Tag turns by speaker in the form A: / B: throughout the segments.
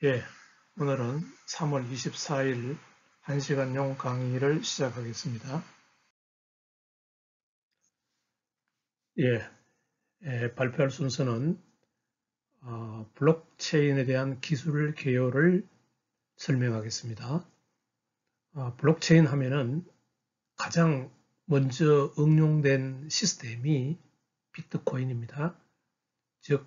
A: 예, 오늘은 3월 24일 1시간용 강의를 시작하겠습니다. 발표할 순서는 블록체인에 대한 기술 개요를 설명하겠습니다. 블록체인 하면은 가장 먼저 응용된 시스템이 비트코인입니다. 즉,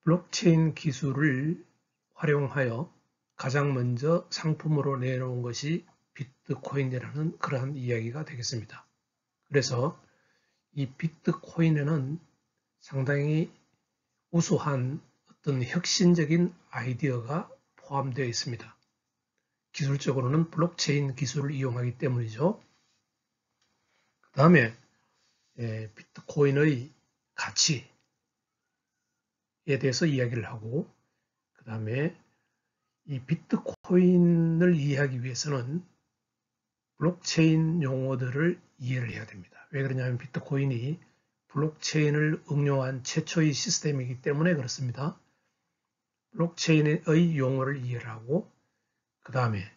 A: 블록체인 기술을 활용하여 가장 먼저 상품으로 내놓은 것이 비트코인이라는 그러한 이야기가 되겠습니다. 그래서 이 비트코인에는 상당히 우수한 어떤 혁신적인 아이디어가 포함되어 있습니다. 기술적으로는 블록체인 기술을 이용하기 때문이죠. 그 다음에 비트코인의 가치에 대해서 이야기를 하고, 그 다음에 이 비트코인을 이해하기 위해서는 블록체인 용어들을 이해를 해야 됩니다. 왜 그러냐면 비트코인이 블록체인을 응용한 최초의 시스템이기 때문에 그렇습니다. 블록체인의 용어를 이해를 하고, 그 다음에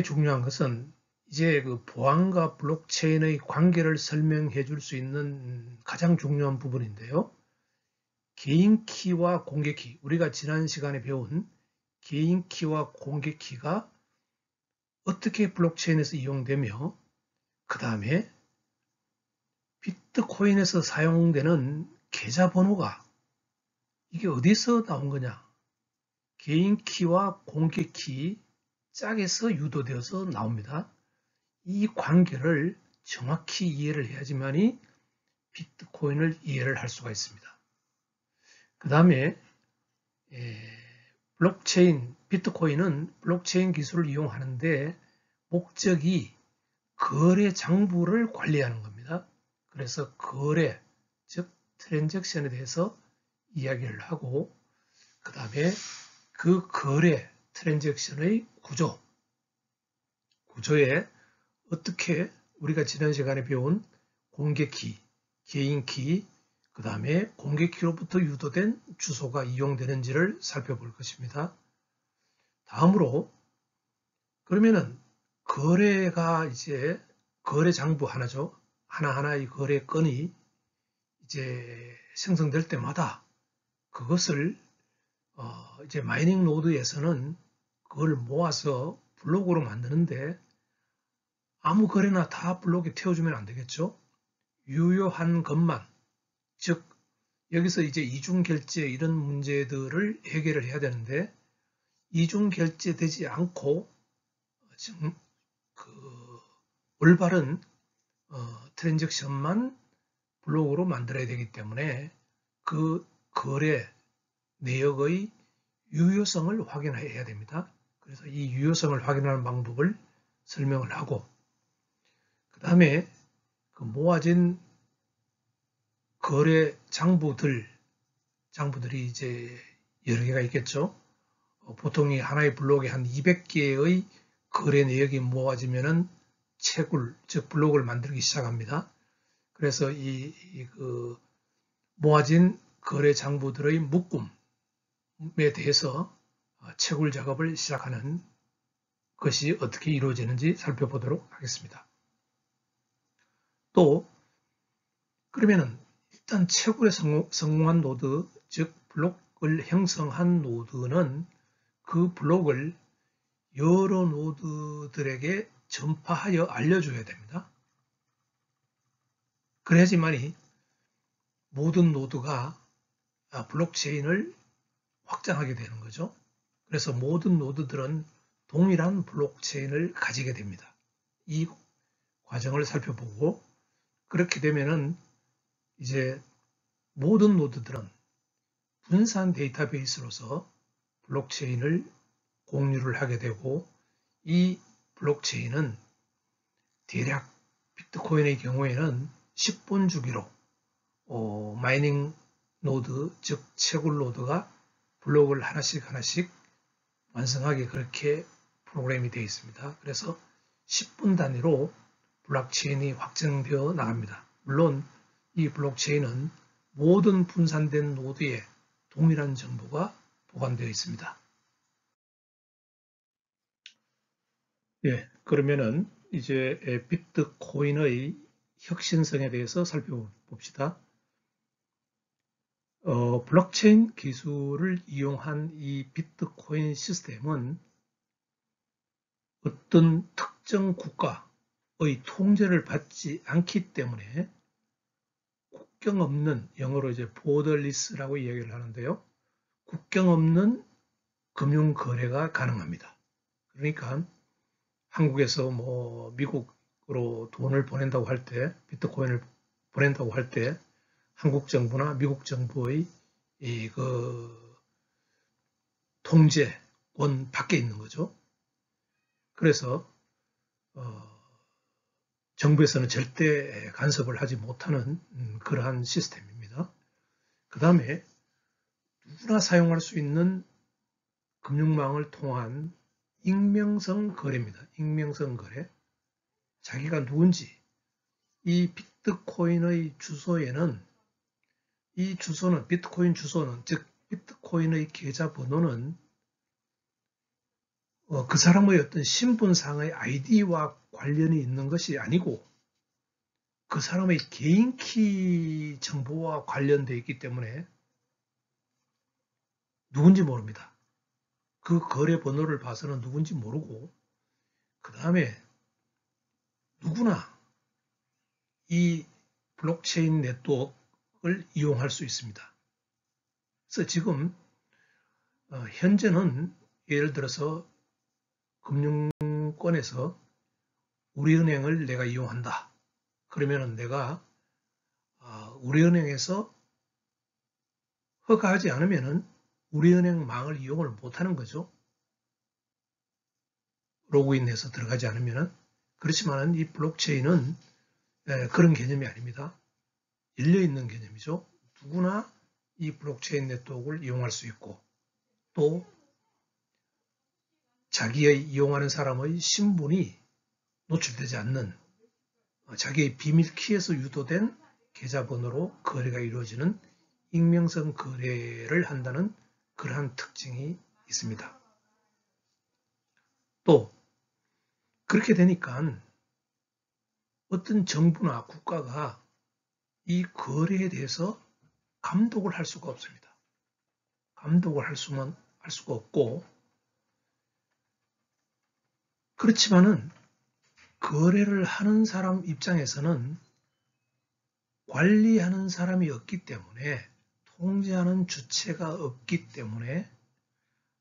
A: 중요한 것은 이제 그 보안과 블록체인의 관계를 설명해 줄 수 있는 가장 중요한 부분인데요. 개인 키와 공개 키, 우리가 지난 시간에 배운 개인 키와 공개 키가 어떻게 블록체인에서 이용되며, 그 다음에 비트코인에서 사용되는 계좌번호가 이게 어디서 나온 거냐? 개인 키와 공개 키 짝에서 유도되어서 나옵니다. 이 관계를 정확히 이해를 해야지만이 비트코인을 이해를 할 수가 있습니다. 그 다음에 비트코인은 블록체인 기술을 이용하는데 목적이 거래 장부를 관리하는 겁니다. 그래서 거래, 즉 트랜잭션에 대해서 이야기를 하고, 그 다음에 그 거래 트랜잭션의 구조에 어떻게 우리가 지난 시간에 배운 공개키, 개인키, 그 다음에 공개키로부터 유도된 주소가 이용되는지를 살펴볼 것입니다. 다음으로 그러면은 거래가 이제 거래 장부 하나죠. 하나하나의 거래 건이 이제 생성될 때마다 그것을 이제 마이닝 노드에서는 그걸 모아서 블록으로 만드는데 아무 거래나 다 블록에 태워주면 안 되겠죠. 유효한 것만, 즉 여기서 이제 이중결제 이런 문제들을 해결을 해야 되는데 이중결제 되지 않고 그 올바른 트랜잭션만 블록으로 만들어야 되기 때문에 그 거래 내역의 유효성을 확인해야 됩니다. 그래서 이 유효성을 확인하는 방법을 설명을 하고, 그 다음에 그 모아진 거래 장부들이 이제 여러 개가 있겠죠. 보통 하나의 블록에 한 200개의 거래 내역이 모아지면은 채굴, 즉 블록을 만들기 시작합니다. 그래서 그 모아진 거래 장부들의 묶음에 대해서 채굴 작업을 시작하는 것이 어떻게 이루어지는지 살펴보도록 하겠습니다. 또 그러면은 일단 채굴에 성공한 노드, 즉 블록을 형성한 노드는 그 블록을 여러 노드들에게 전파하여 알려줘야 됩니다. 그래야지만이 모든 노드가 블록체인을 확장하게 되는 거죠. 그래서 모든 노드들은 동일한 블록체인을 가지게 됩니다. 이 과정을 살펴보고, 그렇게 되면은 이제 모든 노드들은 분산 데이터베이스로서 블록체인을 공유를 하게 되고, 이 블록체인은 대략 비트코인의 경우에는 10분 주기로 마이닝 노드, 즉 채굴 노드가 블록을 하나씩 완성하게 그렇게 프로그램이 되어 있습니다. 그래서 10분 단위로 블록체인이 확정되어 나갑니다. 물론 이 블록체인은 모든 분산된 노드에 동일한 정보가 보관되어 있습니다. 예, 그러면은 이제 비트코인의 혁신성에 대해서 살펴봅시다. 블록체인 기술을 이용한 이 비트코인 시스템은 어떤 특정 국가의 통제를 받지 않기 때문에 국경 없는, 영어로 이제 borderless라고 이야기를 하는데요. 국경 없는 금융 거래가 가능합니다. 그러니까 한국에서 뭐 미국으로 돈을 보낸다고 할 때, 비트코인을 보낸다고 할 때 한국 정부나 미국 정부의 그 통제권 밖에 있는 거죠. 그래서 정부에서는 절대 간섭을 하지 못하는 그러한 시스템입니다. 그 다음에 누구나 사용할 수 있는 금융망을 통한 익명성 거래입니다. 익명성 거래. 자기가 누군지, 이 비트코인의 주소에는, 이 주소는, 비트코인 주소는, 즉 비트코인의 계좌번호는 그 사람의 어떤 신분상의 아이디와 관련이 있는 것이 아니고 그 사람의 개인키 정보와 관련되어 있기 때문에 누군지 모릅니다. 그 거래 번호를 봐서는 누군지 모르고, 그 다음에 누구나 이 블록체인 네트워크를 이용할 수 있습니다. 그래서 지금 현재는 예를 들어서 금융권에서 우리은행을 내가 이용한다. 그러면은 내가 우리은행에서 허가하지 않으면은 우리은행망을 이용을 못하는 거죠. 로그인해서 들어가지 않으면은. 그렇지만은 이 블록체인은 그런 개념이 아닙니다. 열려있는 개념이죠. 누구나 이 블록체인 네트워크를 이용할 수 있고, 또 자기의 이용하는 사람의 신분이 노출되지 않는, 자기의 비밀키에서 유도된 계좌번호로 거래가 이루어지는 익명성 거래를 한다는 그러한 특징이 있습니다. 또 그렇게 되니까 어떤 정부나 국가가 이 거래에 대해서 감독을 할 수가 없습니다. 감독을 할 수가 없고, 그렇지만은 거래를 하는 사람 입장에서는 관리하는 사람이 없기 때문에, 통제하는 주체가 없기 때문에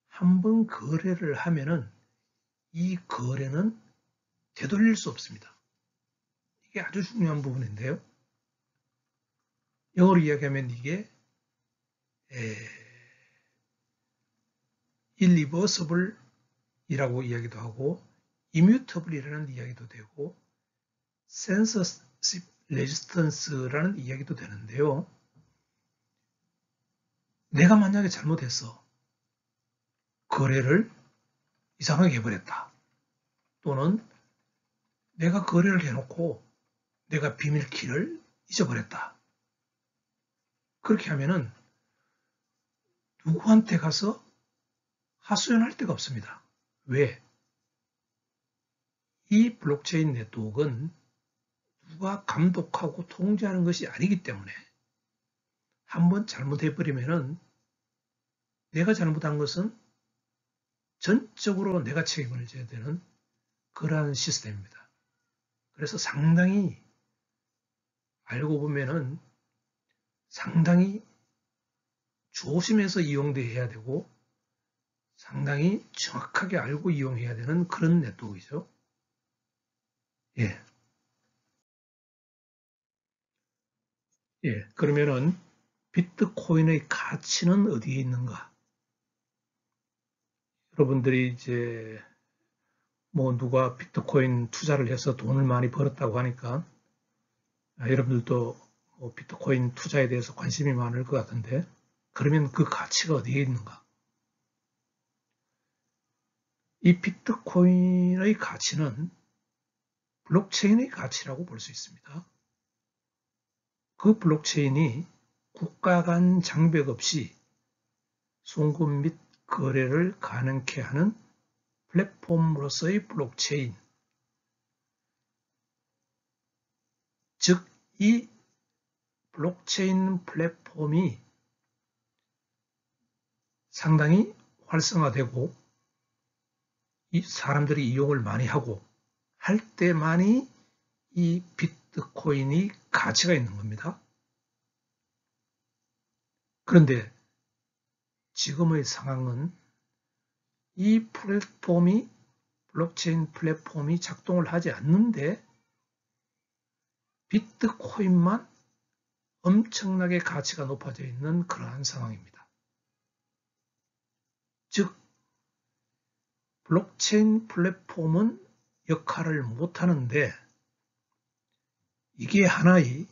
A: 한번 거래를 하면은 이 거래는 되돌릴 수 없습니다. 이게 아주 중요한 부분인데요. 영어로 이야기하면 이게 irreversible이라고 이야기도 하고 immutable이라는 이야기도 되고 censorship resistance라는 이야기도 되는데요. 내가 만약에 잘못해서 거래를 이상하게 해버렸다. 또는 내가 거래를 해놓고 내가 비밀키를 잊어버렸다. 그렇게 하면은 누구한테 가서 하소연할 데가 없습니다. 왜? 이 블록체인 네트워크는 누가 감독하고 통제하는 것이 아니기 때문에 한번 잘못해버리면은 내가 잘못한 것은 전적으로 내가 책임을 져야 되는 그러한 시스템입니다. 그래서 상당히 알고 보면은 상당히 조심해서 이용돼야 되고 상당히 정확하게 알고 이용해야 되는 그런 네트워크이죠. 예. 예. 그러면은 비트코인의 가치는 어디에 있는가? 여러분들이 이제 뭐 누가 비트코인 투자를 해서 돈을 많이 벌었다고 하니까 여러분들도 뭐 비트코인 투자에 대해서 관심이 많을 것 같은데, 그러면 그 가치가 어디에 있는가? 이 비트코인의 가치는 블록체인의 가치라고 볼 수 있습니다. 그 블록체인이 국가 간 장벽 없이 송금 및 거래를 가능케 하는 플랫폼으로서의 블록체인, 즉 이 블록체인 플랫폼이 상당히 활성화되고 이 사람들이 이용을 많이 하고 할 때만이 이 비트코인이 가치가 있는 겁니다. 그런데 지금의 상황은 이 플랫폼이 블록체인 플랫폼이 작동을 하지 않는데 비트코인만 엄청나게 가치가 높아져 있는 그러한 상황입니다. 즉 블록체인 플랫폼은 역할을 못하는데 이게 하나의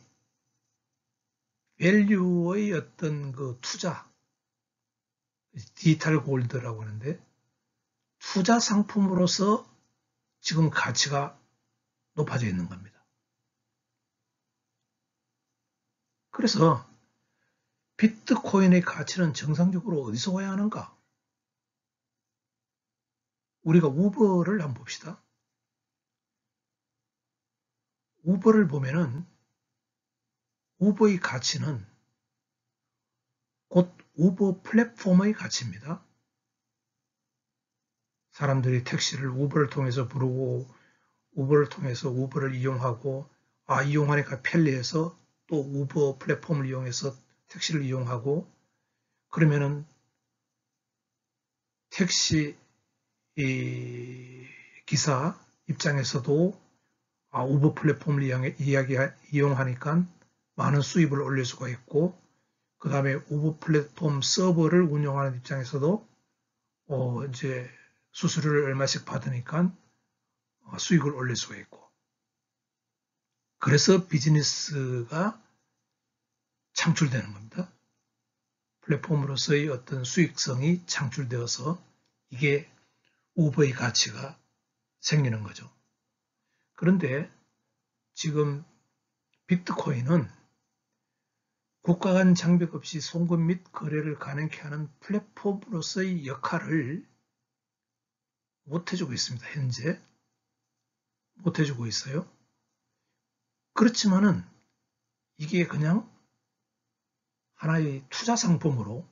A: 밸류의 어떤 그 투자, 디지털 골드라고 하는데 투자 상품으로서 지금 가치가 높아져 있는 겁니다. 그래서 비트코인의 가치는 정상적으로 어디서 와야 하는가? 우리가 우버를 한번 봅시다. 우버를 보면은 우버의 가치는 곧 우버 플랫폼의 가치입니다. 사람들이 택시를 우버를 통해서 부르고 우버를 통해서 우버를 이용하고 이용하니까 편리해서 또 우버 플랫폼을 이용해서 택시를 이용하고 그러면은 택시 기사 입장에서도 우버 플랫폼을 이용하니까 많은 수입을 올릴 수가 있고 그 다음에 우버 플랫폼 서버를 운영하는 입장에서도 이제 수수료를 얼마씩 받으니까 수익을 올릴 수가 있고 그래서 비즈니스가 창출되는 겁니다. 플랫폼으로서의 어떤 수익성이 창출되어서 이게 우버의 가치가 생기는 거죠. 그런데 지금 비트코인은 국가 간 장벽 없이 송금 및 거래를 가능케 하는 플랫폼으로서의 역할을 못해주고 있습니다. 현재 못해주고 있어요. 그렇지만은 이게 그냥 하나의 투자 상품으로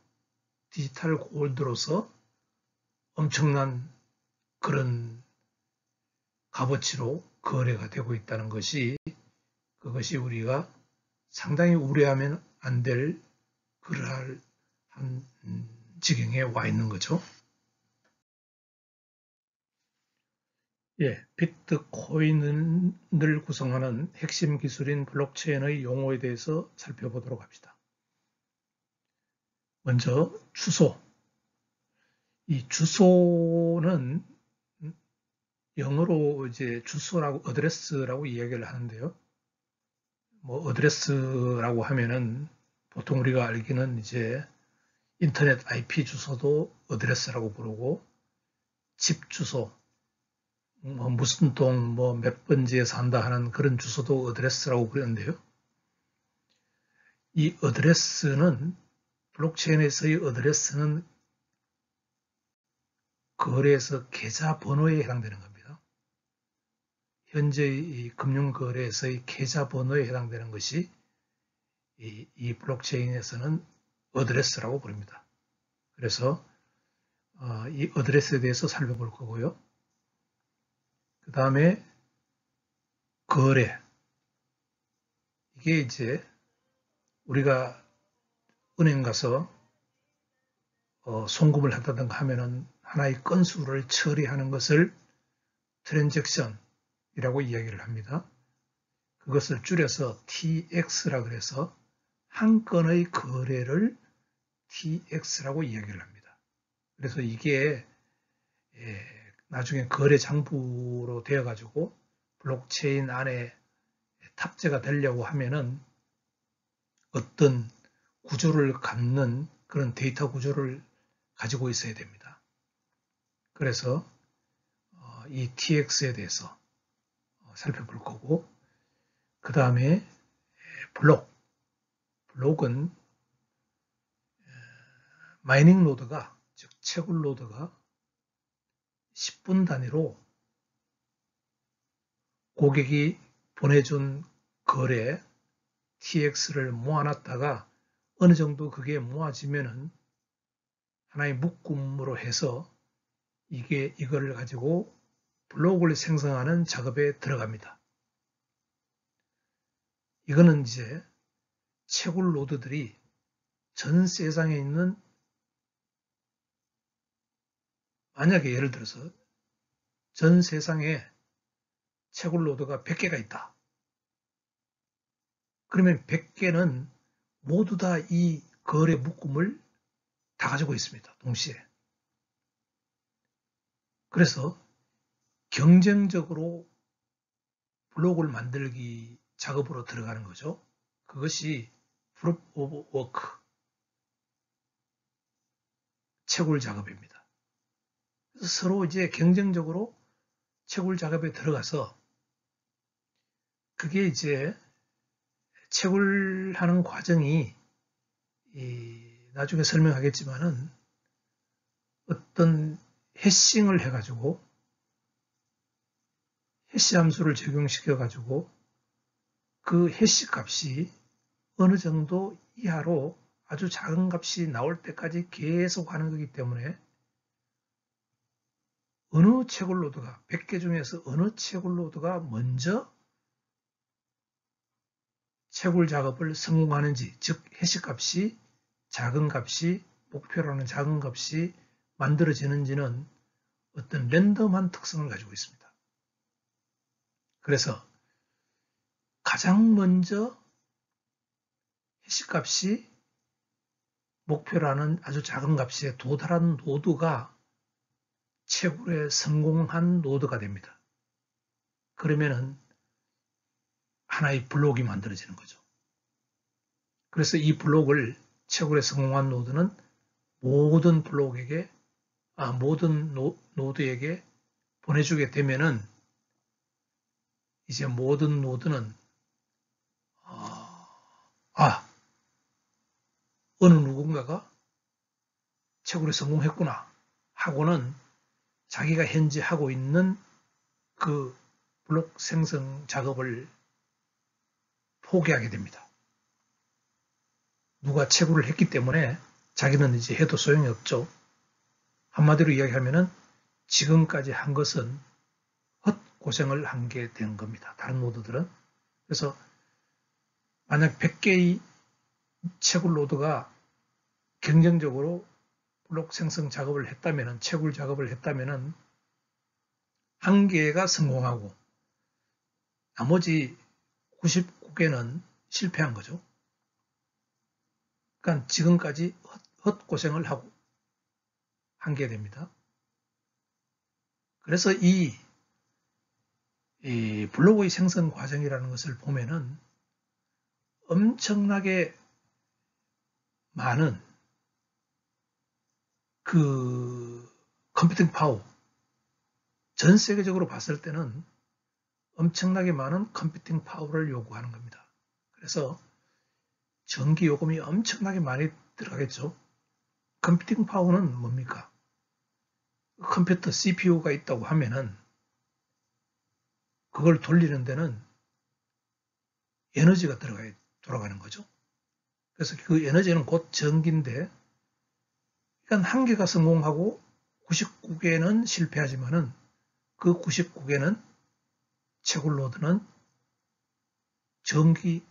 A: 디지털 골드로서 엄청난 그런 값어치로 거래가 되고 있다는 것이 그것이 우리가 상당히 우려하면 안 될 그러한 지경에 와 있는 거죠. 비트코인을 구성하는 핵심 기술인 블록체인의 용어에 대해서 살펴보도록 합시다. 먼저 주소. 이 주소는 영어로 이제 주소라고 어드레스라고 이야기를 하는데요. 어드레스라고 하면은 보통 우리가 알기는 이제 인터넷 IP 주소도 어드레스라고 부르고 집 주소, 무슨 동, 몇 번지에 산다 하는 그런 주소도 어드레스라고 부르는데요. 이 어드레스는 블록체인에서의 어드레스는 거래에서 계좌 번호에 해당되는 겁니다. 현재 이 금융거래에서의 계좌 번호에 해당되는 것이 이 블록체인에서는 어드레스라고 부릅니다. 그래서 이 어드레스에 대해서 살펴볼 거고요. 그 다음에 거래. 이게 이제 우리가 은행 가서 송금을 한다든가 하면은 하나의 건수를 처리하는 것을 트랜잭션이라고 이야기를 합니다. 그것을 줄여서 TX라 그래서 한 건의 거래를 TX라고 이야기를 합니다. 그래서 이게 나중에 거래 장부로 되어 가지고 블록체인 안에 탑재가 되려고 하면은 어떤 구조를 갖는 그런 데이터 구조를 가지고 있어야 됩니다. 그래서 이 TX에 대해서 살펴볼 거고 그 다음에 블록은 마이닝 노드가, 즉 채굴 노드가 10분 단위로 고객이 보내준 거래 TX를 모아놨다가 어느 정도 그게 모아지면은 하나의 묶음으로 해서 이거를 가지고 블록을 생성하는 작업에 들어갑니다. 이거는 이제 채굴 노드들이 전 세상에 있는, 만약에 예를 들어서 전 세상에 채굴 노드가 100개가 있다. 그러면 100개는 모두 다 이 거래 묶음을 다 가지고 있습니다. 동시에. 그래서 경쟁적으로 블록을 만들기 작업으로 들어가는 거죠. 그것이 Proof of Work, 채굴 작업입니다. 그래서 서로 이제 경쟁적으로 채굴 작업에 들어가서 그게 이제 채굴하는 과정이 나중에 설명하겠지만은 어떤 해싱을 해가지고 해시 함수를 적용시켜가지고 그 해시 값이 어느 정도 이하로 아주 작은 값이 나올 때까지 계속 하는 거기 때문에 어느 채굴 노드가 100개 중에서 어느 채굴 노드가 먼저 채굴 작업을 성공하는지, 즉 해시값이 작은 값이, 목표라는 작은 값이 만들어지는지는 어떤 랜덤한 특성을 가지고 있습니다. 그래서 가장 먼저 해시값이 목표라는 아주 작은 값에 도달한 노드가 채굴에 성공한 노드가 됩니다. 그러면은 하나의 블록이 만들어지는 거죠. 그래서 이 블록을 채굴에 성공한 노드는 모든 블록에게, 모든 노드에게 보내주게 되면은 이제 모든 노드는 어느 누군가가 채굴에 성공했구나 하고는 자기가 현재 하고 있는 그 블록 생성 작업을 포기하게 됩니다. 누가 채굴을 했기 때문에 자기는 이제 해도 소용이 없죠. 한마디로 이야기하면은 지금까지 한 것은 헛고생을 한 게 된 겁니다. 다른 노드들은. 그래서 만약 100개의 채굴 노드가 경쟁적으로 블록 생성 작업을 했다면은, 채굴 작업을 했다면은 한 개가 성공하고 나머지 99개는 실패한 거죠. 그러니까 지금까지 헛고생을 하고 한 게 됩니다. 그래서 이 블록의 생성 과정이라는 것을 보면은 엄청나게 많은 그 컴퓨팅 파워, 전 세계적으로 봤을 때는 엄청나게 많은 컴퓨팅 파워를 요구하는 겁니다. 그래서 전기 요금이 엄청나게 많이 들어가겠죠. 컴퓨팅 파워는 뭡니까? 컴퓨터 CPU가 있다고 하면은 그걸 돌리는 데는 에너지가 돌아가는 거죠. 그래서 그 에너지는 곧 전기인데, 그러니까 한 개가 성공하고 99개는 실패하지만은 그 99개는 채굴 노드는 전기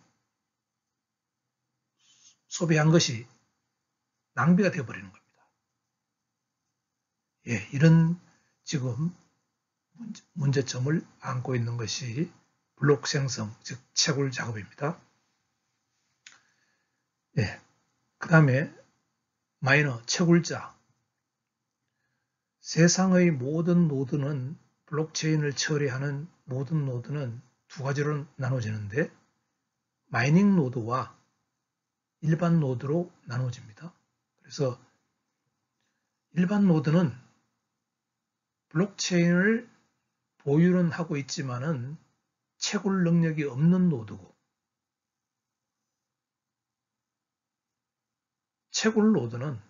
A: 소비한 것이 낭비가 되어버리는 겁니다. 예, 이런 지금 문제점을 안고 있는 것이 블록 생성, 즉 채굴 작업입니다. 예, 그 다음에 마이너, 채굴자. 세상의 모든 노드는, 블록체인을 처리하는 모든 노드는 두 가지로 나눠지는데 마이닝 노드와 일반 노드로 나눠집니다. 그래서 일반 노드는 블록체인을 보유는 하고 있지만은 채굴 능력이 없는 노드고, 채굴 노드는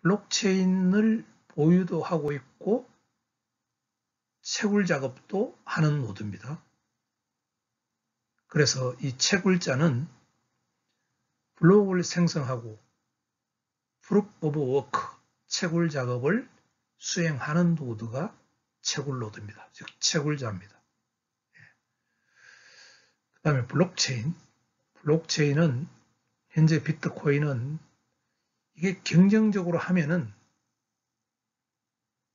A: 블록체인을 보유도 하고 있고 채굴 작업도 하는 노드입니다. 그래서 이 채굴자는 블록을 생성하고 프루프 오브 워크, 채굴 작업을 수행하는 노드가 채굴 노드입니다. 즉 채굴자입니다. 그 다음에 블록체인. 블록체인은 현재 비트코인은 이게 경쟁적으로 하면은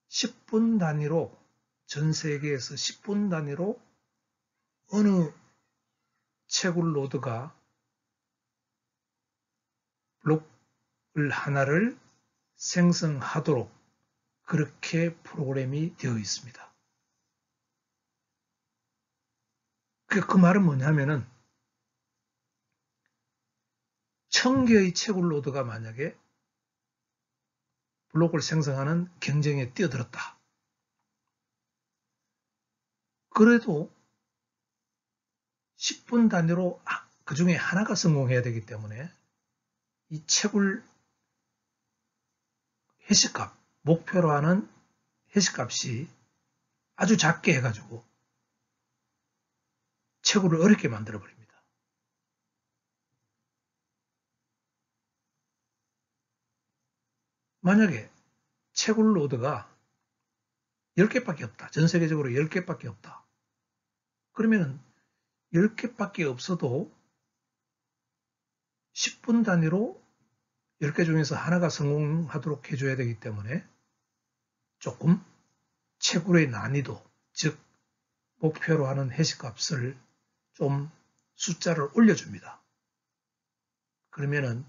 A: 10분 단위로 전 세계에서 10분 단위로 어느 채굴 노드가 블록을 하나를 생성하도록 그렇게 프로그램이 되어 있습니다. 그 말은 뭐냐면은 1000개의 채굴 노드가 만약에 블록을 생성하는 경쟁에 뛰어들었다. 그래도 10분 단위로 그 중에 하나가 성공해야 되기 때문에 이 채굴 해시값, 목표로 하는 해시값이 아주 작게 해가지고 채굴을 어렵게 만들어버립니다. 만약에 채굴 노드가 10개밖에 없다. 전 세계적으로 10개밖에 없다. 그러면은 10개밖에 없어도 10분 단위로 10개 중에서 하나가 성공하도록 해줘야 되기 때문에 조금 채굴의 난이도, 즉 목표로 하는 해시값을 좀 숫자를 올려줍니다. 그러면은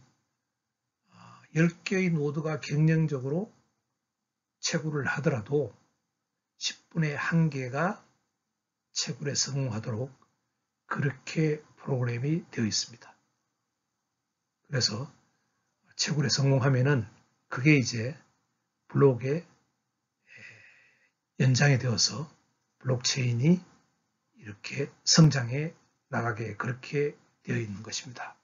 A: 10개의 노드가 경쟁적으로 채굴을 하더라도 10분의 1개가 채굴에 성공하도록 그렇게 프로그램이 되어 있습니다. 그래서 채굴에 성공하면은 그게 이제 블록의 연장이 되어서 블록체인이 이렇게 성장해 나가게 그렇게 되어 있는 것입니다.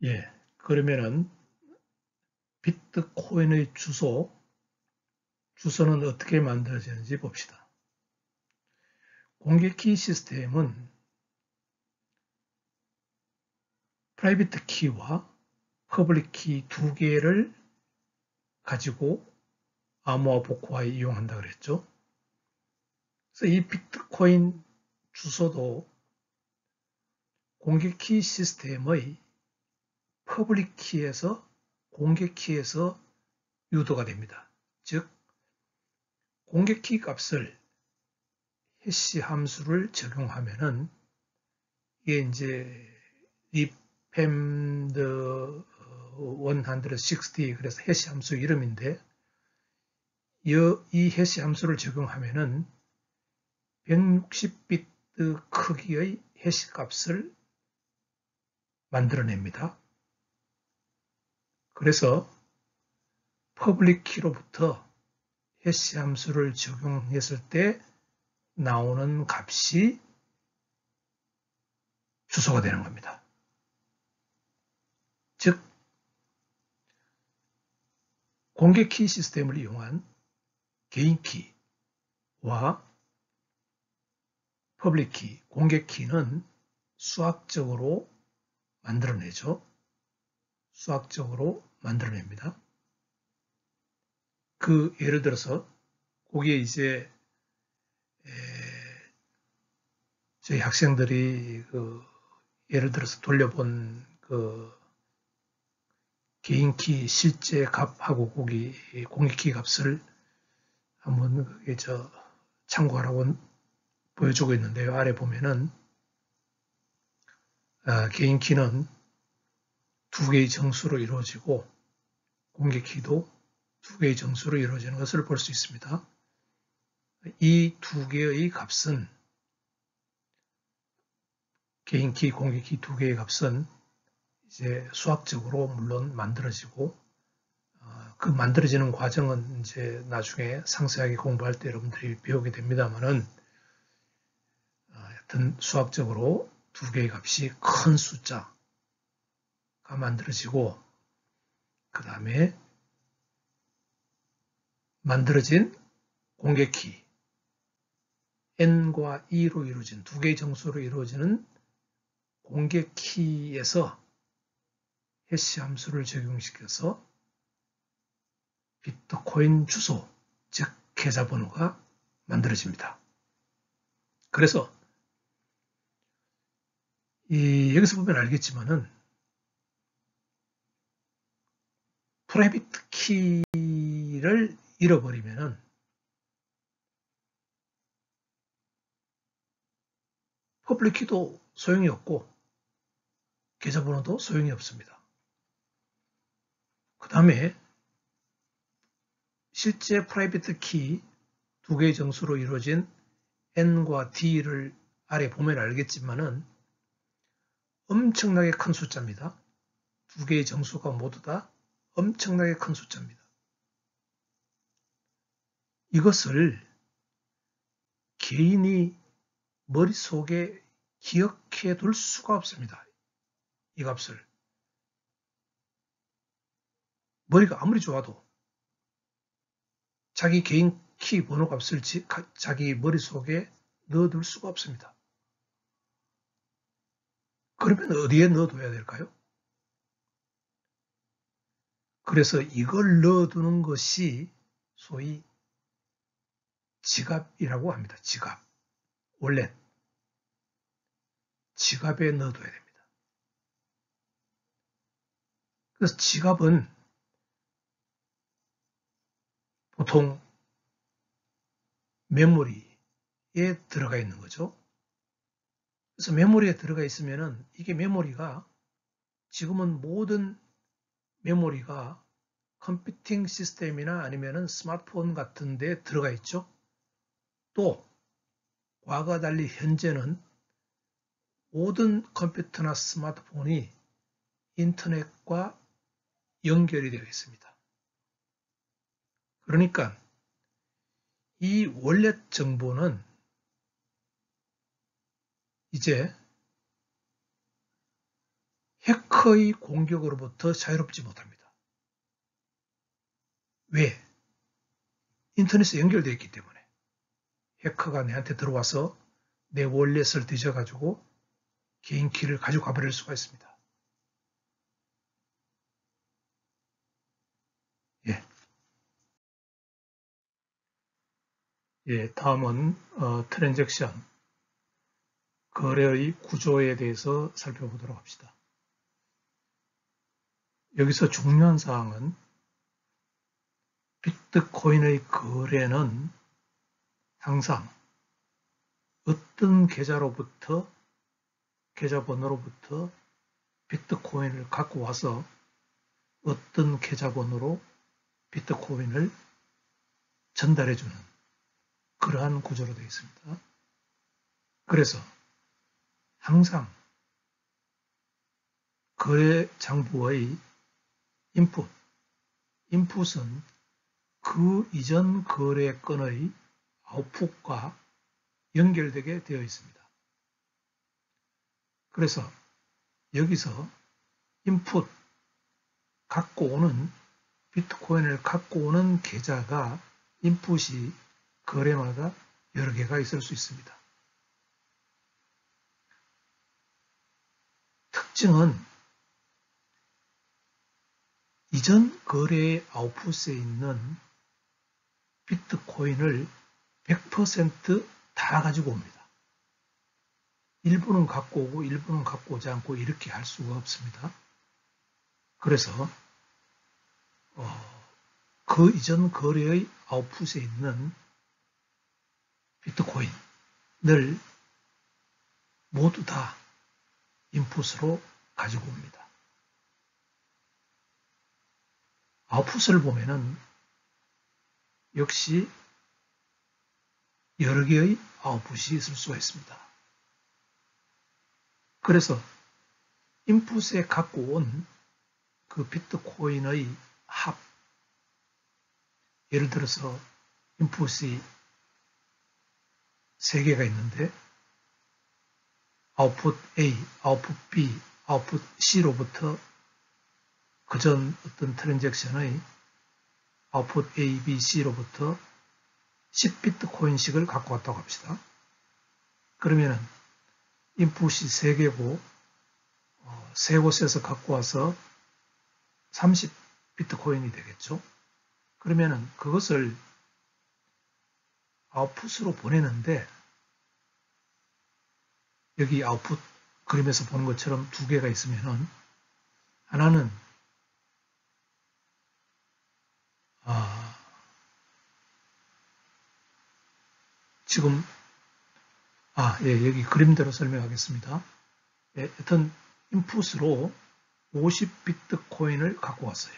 A: 예, 그러면은 비트코인의 주소는 어떻게 만들어지는지 봅시다. 공개키 시스템은 프라이빗 키와 퍼블릭 키 두 개를 가지고 암호화 복호화에 이용한다 그랬죠. 그래서 이 비트코인 주소도 공개키 시스템의 퍼블릭 키에서 공개키에서 유도가 됩니다. 즉 공개키 값을 해시 함수를 적용하면은 이게 이제 리팸드 160 그래서 해시 함수 이름인데 이 해시 함수를 적용하면은 160비트 크기의 해시 값을 만들어냅니다. 그래서 퍼블릭 키로부터 해시 함수를 적용했을 때 나오는 값이 주소가 되는 겁니다. 즉 공개키 시스템을 이용한 개인키와 퍼블릭키, 공개키는 수학적으로 만들어내죠. 수학적으로 만들어냅니다. 그 예를 들어서 거기에 이제 저희 학생들이 예를 들어서 돌려본 개인키 실제 값하고 거기 공개키 값을 한번 참고하라고 보여주고 있는데요. 아래 보면은 개인키는 두 개의 정수로 이루어지고 공개키도 두 개의 정수로 이루어지는 것을 볼 수 있습니다. 이 두 개의 값은 개인키, 공개키 두 개의 값은 이제 수학적으로 물론 만들어지고 그 만들어지는 과정은 이제 나중에 상세하게 공부할 때 여러분들이 배우게 됩니다만은 하여튼 수학적으로 두 개의 값이 큰 숫자가 만들어지고 그 다음에 만들어진 공개키 n과 e로 이루어진 두 개의 정수로 이루어지는 공개키에서 해시 함수를 적용시켜서 비트코인 주소, 즉 계좌번호가 만들어집니다. 그래서 여기서 보면 알겠지만은 프라이빗 키를 잃어버리면은 퍼블릭 키도 소용이 없고 계좌번호도 소용이 없습니다. 그 다음에 실제 프라이빗 키 두 개의 정수로 이루어진 n과 d를 아래 보면 알겠지만은 엄청나게 큰 숫자입니다. 두 개의 정수가 모두 다 엄청나게 큰 숫자입니다. 이것을 개인이 머릿속에 기억해 둘 수가 없습니다. 이 값을. 머리가 아무리 좋아도 자기 개인 키 번호 값을 자기 머릿속에 넣어둘 수가 없습니다. 그러면 어디에 넣어둬야 될까요? 그래서 이걸 넣어두는 것이 소위 지갑이라고 합니다. 지갑. 원래 지갑에 넣어둬야 됩니다. 그래서 지갑은 보통 메모리에 들어가 있는 거죠. 그래서 메모리에 들어가 있으면은 이게 메모리가 지금은 모든 메모리가 컴퓨팅 시스템이나 아니면은 스마트폰 같은 데 들어가 있죠. 또 과거와 달리 현재는 모든 컴퓨터나 스마트폰이 인터넷과 연결이 되어 있습니다. 그러니까 이 월렛 정보는 이제 해커의 공격으로부터 자유롭지 못합니다. 왜? 인터넷에 연결되어 있기 때문에. 해커가 내한테 들어와서 내 월렛을 뒤져가지고 개인 키를 가지고 가버릴 수가 있습니다. 다음은 트랜잭션, 거래의 구조에 대해서 살펴보도록 합시다. 여기서 중요한 사항은 비트코인의 거래는 항상 어떤 계좌번호로부터 비트코인을 갖고 와서 어떤 계좌번호로 비트코인을 전달해주는 그러한 구조로 되어 있습니다. 그래서 항상 거래 장부의 인풋은 그 이전 거래 건의 아웃풋과 연결되게 되어 있습니다. 그래서 여기서 인풋 비트코인을 갖고 오는 계좌가 인풋이 거래마다 여러 개가 있을 수 있습니다. 특징은 이전 거래의 아웃풋에 있는 비트코인을 100% 다 가지고 옵니다. 일부는 갖고 오고 일부는 갖고 오지 않고 이렇게 할 수가 없습니다. 그래서 그 이전 거래의 아웃풋에 있는 비트코인을 모두 다 인풋으로 가지고 옵니다. 아웃풋을 보면은 역시 여러 개의 아웃풋이 있을 수가 있습니다. 그래서 인풋에 갖고 온 그 비트코인의 합, 예를 들어서 인풋이 3개가 있는데 아웃풋 A, 아웃풋 B, 아웃풋 C로부터 그전 어떤 트랜잭션의 아웃풋 A, B, C로부터 10비트 코인씩을 갖고 왔다고 합시다. 그러면은 인풋이 3개고 세 곳에서 갖고 와서 30비트 코인이 되겠죠. 그러면은 그것을 아웃풋으로 보내는데 여기 아웃풋 그림에서 보는 것처럼 2개가 있으면은 하나는 지금 여기 그림대로 설명하겠습니다. 하여튼 인풋으로 50비트 코인을 갖고 왔어요.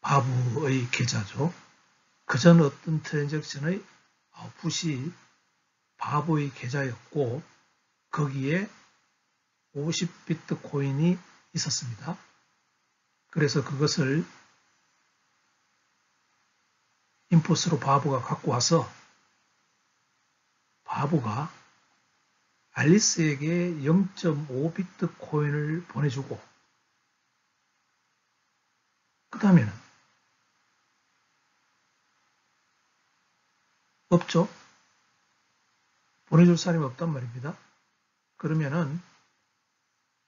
A: 바브의 계좌죠. 그전 어떤 트랜잭션의 아웃풋이 바브의 계좌였고 거기에 50비트 코인이 있었습니다. 그래서 그것을 인풋으로 바브가 갖고 와서 바브가 앨리스에게 0.5비트 코인을 보내주고 그 다음에는 없죠. 보내줄 사람이 없단 말입니다. 그러면은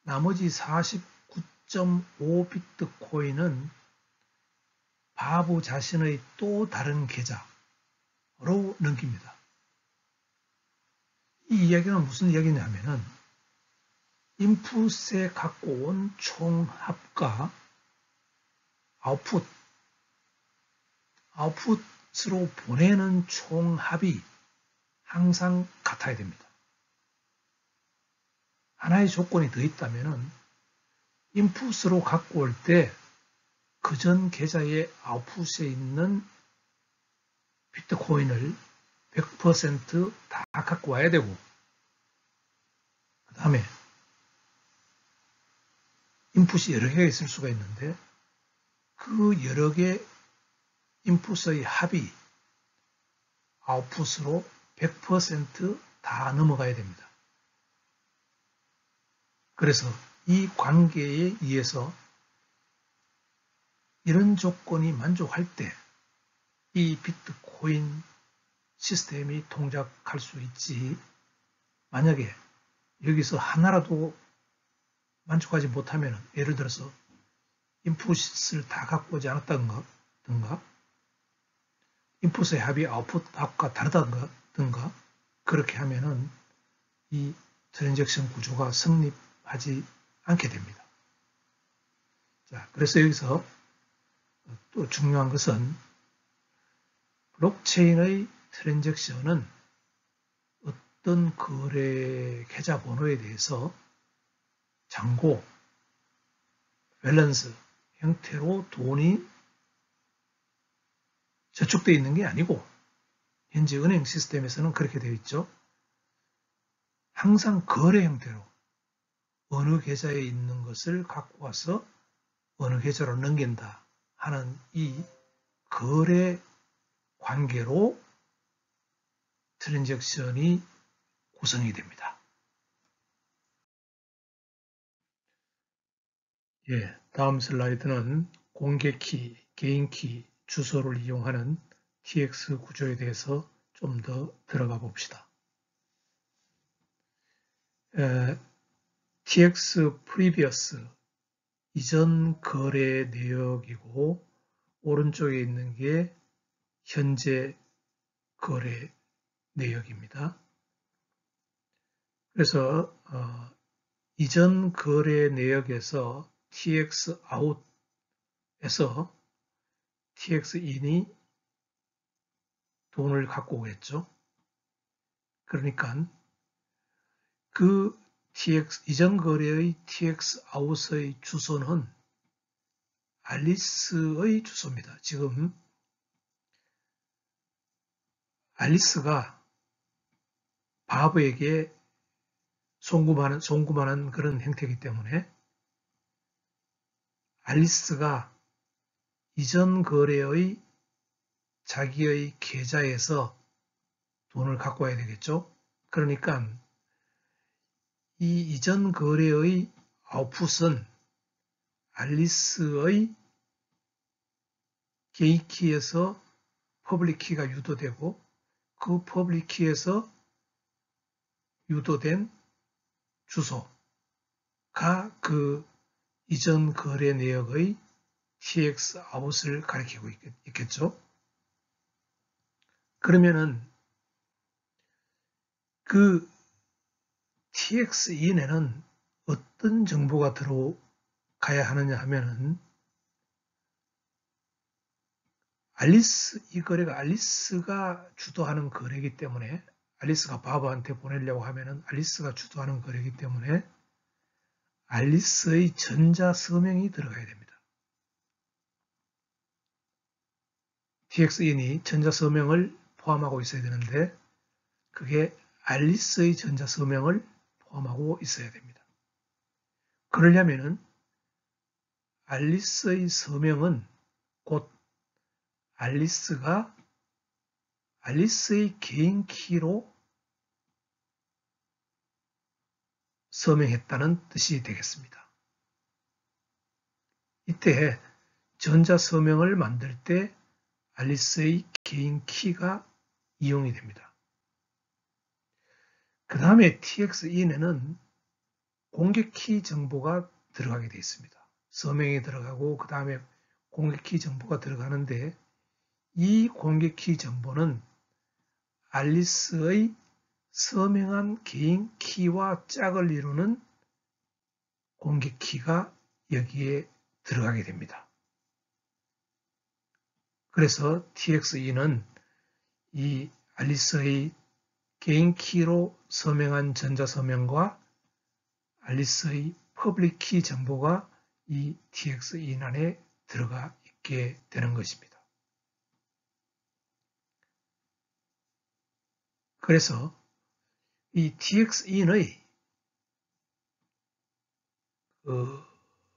A: 나머지 49.5비트 코인은 바브 자신의 또 다른 계좌로 넘깁니다. 이 이야기는 무슨 이야기냐면은 인풋에 갖고 온 총합과 아웃풋으로 보내는 총합이 항상 같아야 됩니다. 하나의 조건이 더 있다면은 인풋으로 갖고 올 때 그전 계좌의 아웃풋에 있는 비트코인을 100% 다 갖고 와야 되고 그 다음에 인풋이 여러 개가 있을 수가 있는데 그 여러 개 인풋의 합이 아웃풋으로 100% 넘어가야 됩니다. 그래서 이 관계에 의해서 이런 조건이 만족할 때 이 비트코인 시스템이 동작할 수 있지, 만약에 여기서 하나라도 만족하지 못하면, 예를 들어서 인풋을 다 갖고 오지 않았다든가 인풋의 합이 아웃풋 합과 다르다든가 그렇게 하면은 이 트랜잭션 구조가 성립하지 않게 됩니다. 자, 그래서 여기서 또 중요한 것은 블록체인의 트랜잭션은 어떤 거래 계좌 번호에 대해서 잔고, 밸런스 형태로 돈이 저축되어 있는 게 아니고 현재 은행 시스템에서는 그렇게 되어 있죠. 항상 거래 형태로 어느 계좌에 있는 것을 갖고 와서 어느 계좌로 넘긴다 하는 이 거래 관계로 트랜잭션이 구성이 됩니다. 다음 슬라이드는 공개키, 개인키, 주소를 이용하는 TX 구조에 대해서 좀 더 들어가 봅시다. TX previous, 이전 거래 내역이고 오른쪽에 있는 게 현재 거래 내역입니다. 그래서 이전 거래 내역에서 TX out에서 TX in이 돈을 갖고 오겠죠. 그러니까 그 이전 거래의 TX out의 주소는 앨리스의 주소입니다. 지금 앨리스가 바브에게 송금하는 그런 형태이기 때문에 앨리스가 이전 거래의 자기의 계좌에서 돈을 갖고 와야 되겠죠. 그러니까 이 이전 거래의 아웃풋은 앨리스의 개인 키에서 퍼블릭 키가 유도되고 그 퍼블릭 키에서 유도된 주소가 그 이전 거래 내역의 TX 아웃을 가리키고 있겠죠. 그러면은 그 TX 인에는 어떤 정보가 들어가야 하느냐 하면은 이 거래가 앨리스가 주도하는 거래이기 때문에 앨리스가 바보한테 보내려고 하면은 앨리스가 주도하는 거래이기 때문에 앨리스의 전자 서명이 들어가야 됩니다. TX인이 전자 서명을 포함하고 있어야 되는데 그게 앨리스의 전자 서명을 포함하고 있어야 됩니다. 그러려면은 앨리스의 서명은 곧 앨리스가 앨리스의 개인 키로 서명했다는 뜻이 되겠습니다. 이때 전자 서명을 만들 때 앨리스의 개인 키가 이용이 됩니다. 그 다음에 TX인에는 공개키 정보가 들어가게 되어 있습니다. 서명이 들어가고 그 다음에 공개키 정보가 들어가는데 이 공개키 정보는 앨리스의 서명한 개인 키와 짝을 이루는 공개키가 여기에 들어가게 됩니다. 그래서 TX인은 이 앨리스의 개인 키로 서명한 전자서명과 앨리스의 퍼블릭 키 정보가 이 TX인 안에 들어가 있게 되는 것입니다. 그래서 이 TX인의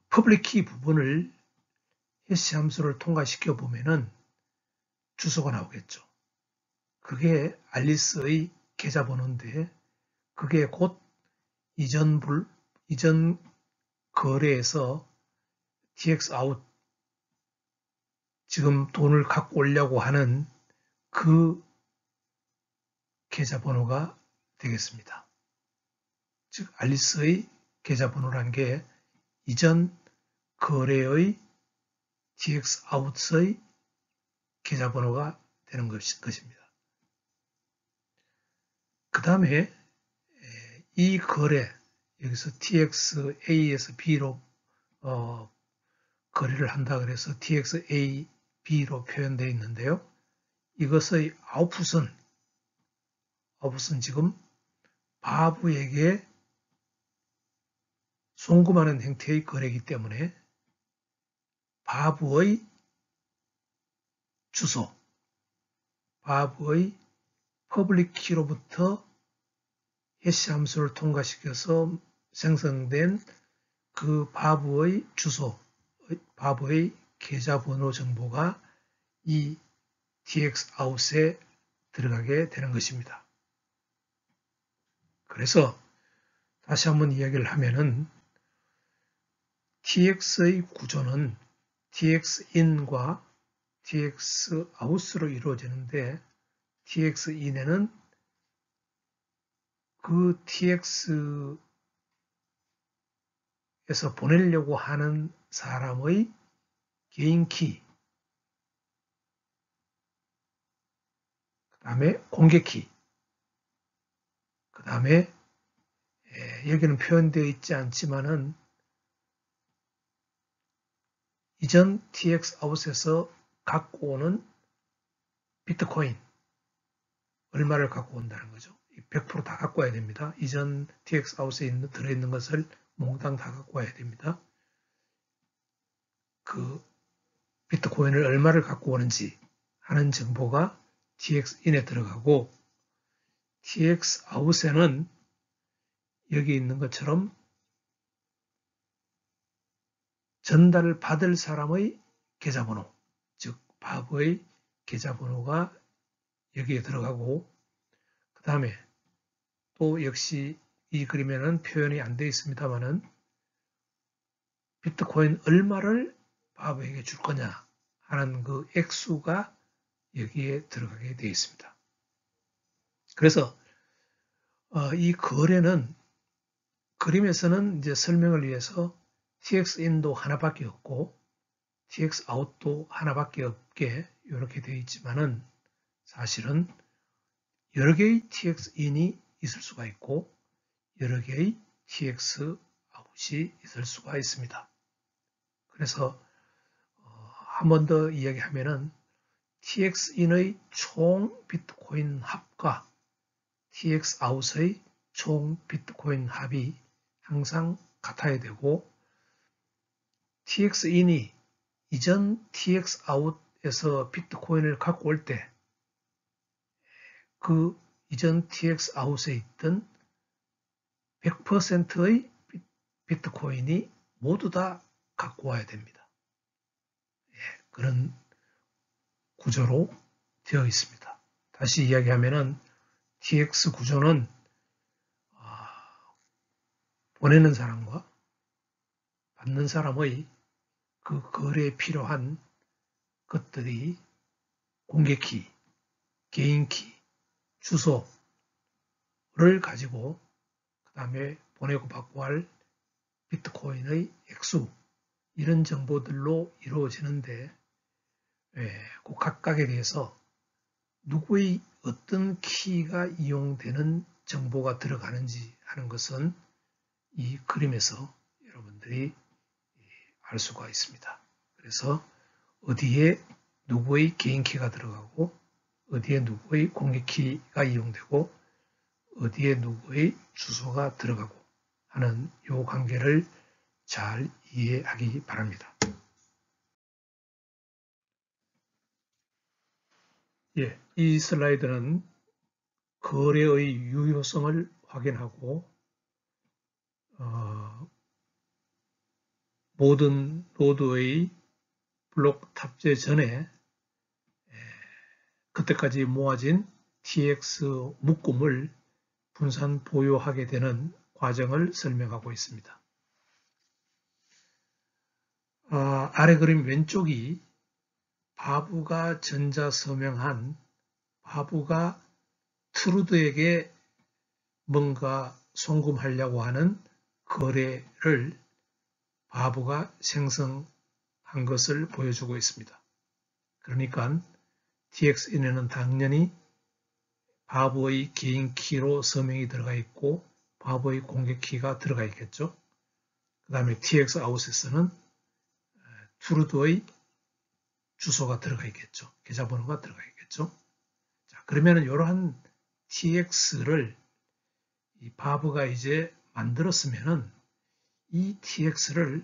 A: 퍼블릭 키 부분을 해시 함수를 통과시켜 보면은 주소가 나오겠죠. 그게 앨리스의 계좌번호인데 그게 곧 이전 거래에서 TX 아웃 지금 돈을 갖고 오려고 하는 그 계좌번호가 되겠습니다. 즉 앨리스의 계좌번호란 게 이전 거래의 TX 아웃의 계좌번호가 되는 것입니다. 그 다음에 이 거래 여기서 TXA에서 B로 거래를 한다 그래서 TXA, B로 표현되어 있는데요. 이것의 아웃풋은 지금 바부에게 송금하는 형태의 거래이기 때문에 바부의 주소, 바부의 퍼블릭 키로부터 해시 함수를 통과시켜서 생성된 그 바부의 주소, 바부의 계좌번호 정보가 이 TX 아웃에 들어가게 되는 것입니다. 그래서 다시 한번 이야기를 하면은 TX의 구조는 TX인과 TX아웃으로 이루어지는데 TX인에는 그 TX에서 보내려고 하는 사람의 개인 키, 그 다음에 공개 키, 그 다음에 여기는 표현되어 있지 않지만은 이전 TX 아웃에서 갖고 오는 비트코인 얼마를 갖고 온다는 거죠. 100% 다 갖고 와야 됩니다. 이전 TX 아웃에 들어있는 것을 몽땅 다 갖고 와야 됩니다. 그 비트코인을 얼마를 갖고 오는지 하는 정보가 TX인에 들어가고 TX 아웃에는 여기 있는 것처럼 전달을 받을 사람의 계좌번호, 즉 바보의 계좌번호가 여기에 들어가고 그 다음에 또 역시 이 그림에는 표현이 안 되어 있습니다만은 비트코인 얼마를 바보에게 줄 거냐 하는 그 액수가 여기에 들어가게 되어 있습니다. 그래서 이 거래는 그림에서는 이제 설명을 위해서 TX-IN도 하나밖에 없고 TX-OUT도 하나밖에 없게 이렇게 되어 있지만은 사실은 여러 개의 TX-IN이 있을 수가 있고 여러 개의 TX-OUT이 있을 수가 있습니다. 그래서 한 번 더 이야기하면은 TX-IN의 총 비트코인 합과 TX-OUT의 총 비트코인 합이 항상 같아야 되고 TX-IN이 이전 TX-OUT에서 비트코인을 갖고 올 때 그 이전 TX-OUT에 있던 100%의 비트코인이 모두 다 갖고 와야 됩니다. 그런 구조로 되어 있습니다. 다시 이야기하면은 TX 구조는 보내는 사람과 받는 사람의 그 거래에 필요한 것들이 공개키, 개인키, 주소를 가지고 그 다음에 보내고 받고 할 비트코인의 액수 이런 정보들로 이루어지는데 그 각각에 대해서 누구의 어떤 키가 이용되는 정보가 들어가는지 하는 것은 이 그림에서 여러분들이 알 수가 있습니다. 그래서 어디에 누구의 개인키가 들어가고 어디에 누구의 공개키가 이용되고 어디에 누구의 주소가 들어가고 하는 이 관계를 잘 이해하기 바랍니다. 이 슬라이드는 거래의 유효성을 확인하고 모든 노드의 블록 탑재 전에 그때까지 모아진 TX 묶음을 분산 보유하게 되는 과정을 설명하고 있습니다. 아래 그림 왼쪽이 바부가 전자서명한 바부가 트루드에게 뭔가 송금하려고 하는 거래를 바부가 생성한 것을 보여주고 있습니다. 그러니까 TX-IN에는 당연히 바부의 개인 키로 서명이 들어가 있고 바부의 공개 키가 들어가 있겠죠. 그 다음에 TX-OUT에서는 트루드의 주소가 들어가 있겠죠. 계좌번호가 들어가 있겠죠. 자, 그러면은 이러한 TX를 이 바부가 이제 만들었으면은 이 TX를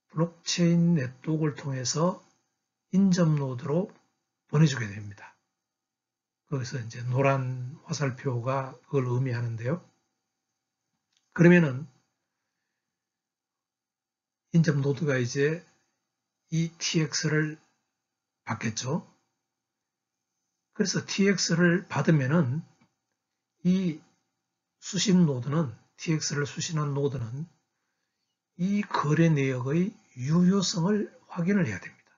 A: 블록체인 네트워크를 통해서 인접 노드로 보내주게 됩니다. 거기서 이제 노란 화살표가 그걸 의미하는데요. 그러면은 인접 노드가 이제 이 TX를 받겠죠. 그래서 TX를 받으면은 이 수신 노드는 TX를 수신한 노드는 이 거래 내역의 유효성을 확인을 해야 됩니다.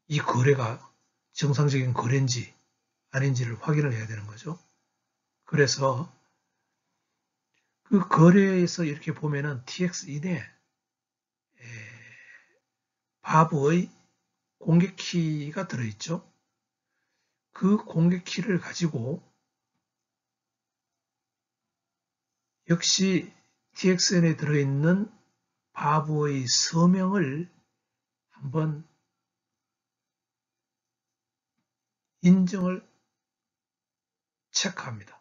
A: 이 거래가 정상적인 거래인지 아닌지를 확인을 해야 되는 거죠. 그래서 그 거래에서 이렇게 보면은 TX-IN에 바부의 공개키가 들어있죠. 그 공개키를 가지고 역시 TX-IN에 들어있는 바부의 서명을 한번 인증을 체크합니다.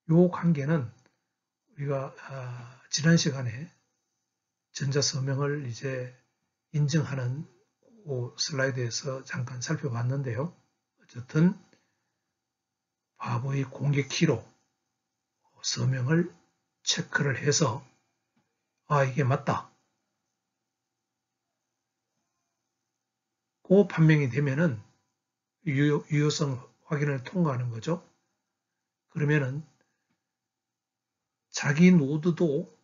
A: 이 관계는 우리가 지난 시간에 전자서명을 이제 인증하는 그 슬라이드에서 잠깐 살펴봤는데요. 어쨌든 바보의 공개키로 서명을 체크를 해서 이게 맞다. 그 판명이 되면은 유효성 확인을 통과하는 거죠. 그러면은 자기 노드도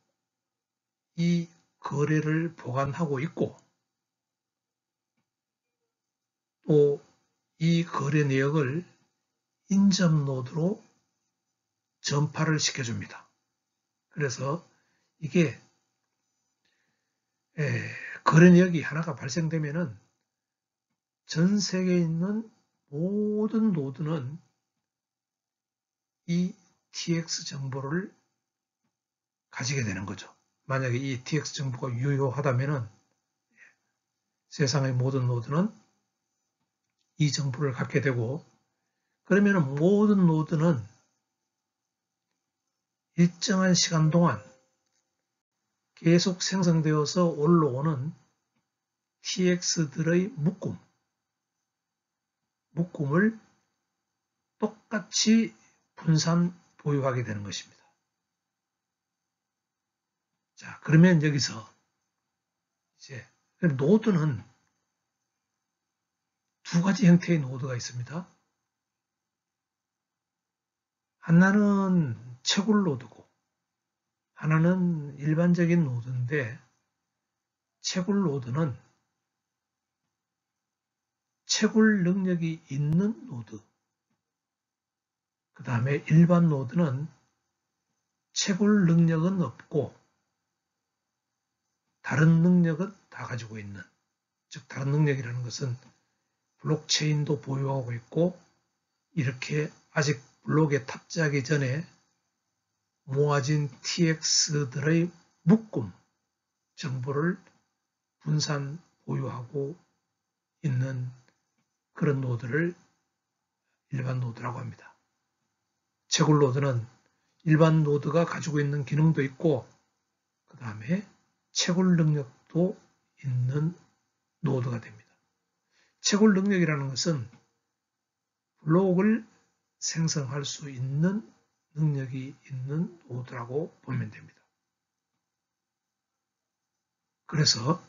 A: 이 거래를 보관하고 있고 또 이 거래 내역을 인접 노드로 전파를 시켜줍니다. 그래서 이게 거래 내역이 하나가 발생되면은 전 세계에 있는 모든 노드는 이 TX 정보를 가지게 되는 거죠. 만약에 이 TX 정보가 유효하다면은 세상의 모든 노드는 이 정보를 갖게 되고, 그러면 모든 노드는 일정한 시간 동안 계속 생성되어서 올라오는 TX들의 묶음을 똑같이 분산 보유하게 되는 것입니다. 자, 그러면 여기서 이제 노드는 두 가지 형태의 노드가 있습니다. 하나는 채굴 노드고 하나는 일반적인 노드인데, 채굴 노드는 채굴 능력이 있는 노드, 그 다음에 일반 노드는 채굴 능력은 없고 다른 능력은 다 가지고 있는, 즉 다른 능력이라는 것은 블록체인도 보유하고 있고 이렇게 아직 블록에 탑재하기 전에 모아진 TX들의 묶음 정보를 분산 보유하고 있는 그런 노드를 일반 노드라고 합니다. 채굴 노드는 일반 노드가 가지고 있는 기능도 있고 그 다음에 채굴 능력도 있는 노드가 됩니다. 채굴 능력이라는 것은 블록을 생성할 수 있는 능력이 있는 노드라고 보면 됩니다. 그래서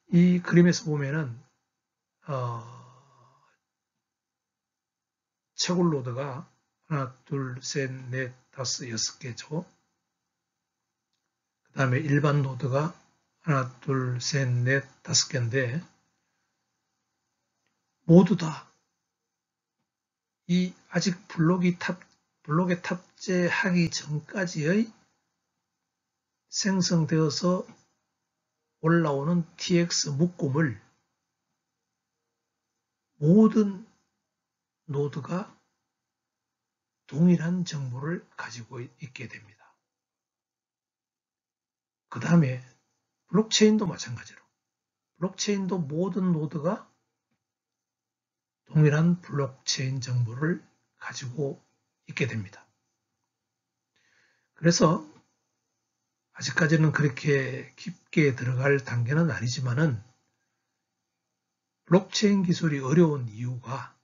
A: 이 그림에서 보면은 채굴 노드가 하나, 둘, 셋, 넷, 다섯, 여섯 개죠. 그 다음에 일반 노드가 하나, 둘, 셋, 넷, 다섯 개인데 모두 다 이 아직 블록에 탑재하기 전까지의 생성되어서 올라오는 TX 묶음을 모든 노드가 동일한 정보를 가지고 있게 됩니다. 그 다음에 블록체인도 마찬가지로 블록체인도 모든 노드가 동일한 블록체인 정보를 가지고 있게 됩니다. 그래서 아직까지는 그렇게 깊게 들어갈 단계는 아니지만은 블록체인 기술이 어려운 이유가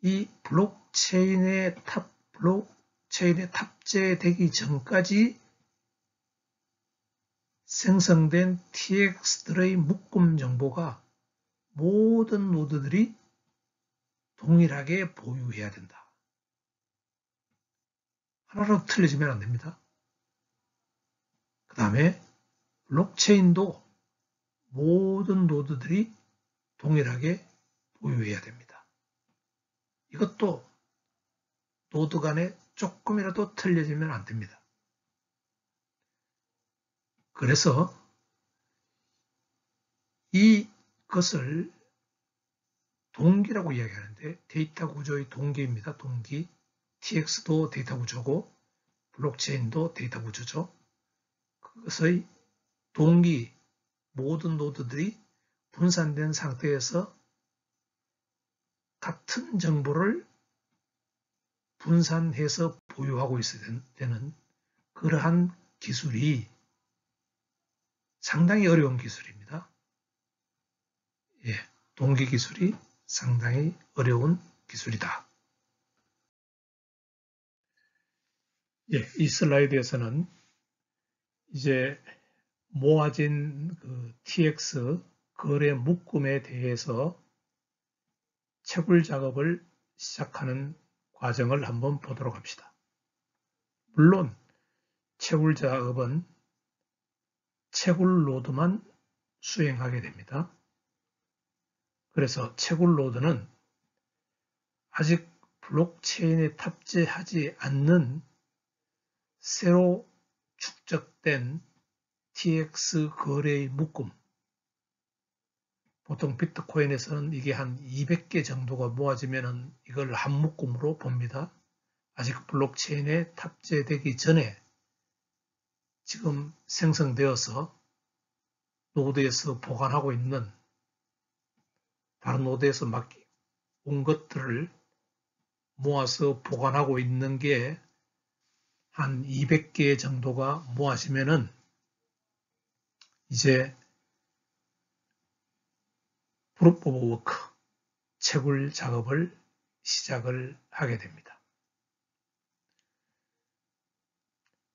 A: 이 블록체인에 탑재되기 전까지 생성된 TX들의 묶음 정보가 모든 노드들이 동일하게 보유해야 된다. 하나라도 틀려지면 안 됩니다. 그 다음에 블록체인도 모든 노드들이 동일하게 보유해야 됩니다. 이것도 노드 간에 조금이라도 틀려지면 안 됩니다. 그래서 이것을 동기라고 이야기하는데 데이터 구조의 동기입니다. 동기. TX도 데이터 구조고 블록체인도 데이터 구조죠. 그것의 동기, 모든 노드들이 분산된 상태에서 같은 정보를 분산해서 보유하고 있어야 되는 그러한 기술이 상당히 어려운 기술입니다. 예, 동기 기술이 상당히 어려운 기술이다. 예, 이 슬라이드에서는 이제 모아진 그 TX 거래 묶음에 대해서 채굴 작업을 시작하는 과정을 한번 보도록 합시다. 물론 채굴 작업은 채굴 노드만 수행하게 됩니다. 그래서 채굴 노드는 아직 블록체인에 탑재하지 않는 새로 축적된 TX 거래의 묶음, 보통 비트코인에서는 이게 한 200개 정도가 모아지면 이걸 한 묶음으로 봅니다. 아직 블록체인에 탑재되기 전에 지금 생성되어서 노드에서 보관하고 있는, 다른 노드에서 막 온 것들을 모아서 보관하고 있는 게 한 200개 정도가 모아지면은 이제 프루프 오브 워크, 채굴 작업을 시작을 하게 됩니다.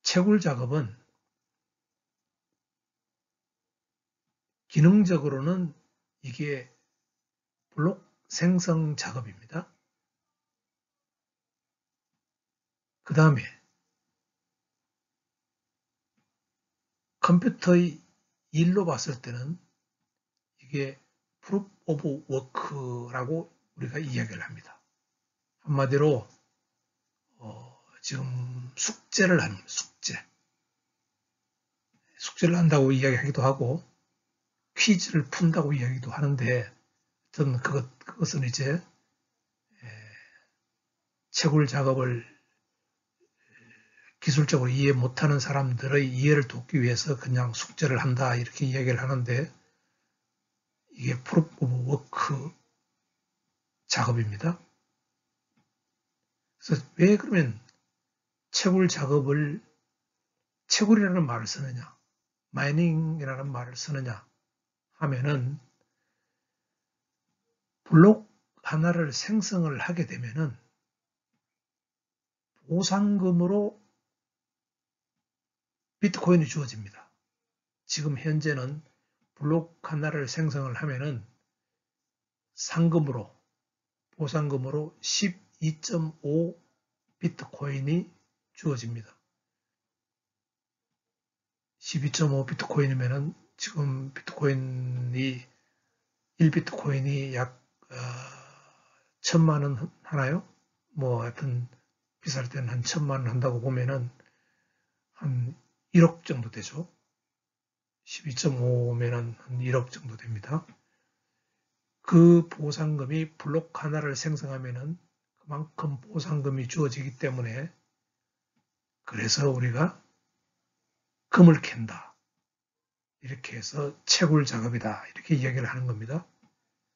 A: 채굴 작업은 기능적으로는 이게 블록 생성 작업입니다. 그 다음에 컴퓨터의 일로 봤을 때는 이게 프루프 오브 워크라고 우리가 이야기를 합니다. 한마디로 지금 숙제를 하는 숙제를 한다고 이야기하기도 하고 퀴즈를 푼다고 이야기도 하는데, 저는 그것은 이제 채굴 작업을 기술적으로 이해 못하는 사람들의 이해를 돕기 위해서 그냥 숙제를 한다 이렇게 이야기를 하는데, 이게 프루프 오브 워크 작업입니다. 그래서 왜 그러면 채굴 작업을 채굴이라는 말을 쓰느냐, 마이닝이라는 말을 쓰느냐 하면은, 블록 하나를 생성을 하게 되면은 보상금으로 비트코인이 주어집니다. 지금 현재는 블록 하나를 생성을 하면은 상금으로, 보상금으로 12.5 비트코인이 주어집니다. 12.5 비트코인이면은 지금 비트코인이 1비트코인이 약 1000만 원 하나요? 뭐 하여튼 비쌀 때는 한 1000만 원 한다고 보면은 한 1억 정도 되죠. 12.5면은 한 1억 정도 됩니다. 그 보상금이 블록 하나를 생성하면은 그만큼 보상금이 주어지기 때문에, 그래서 우리가 금을 캔다, 이렇게 해서 채굴 작업이다 이렇게 이야기를 하는 겁니다.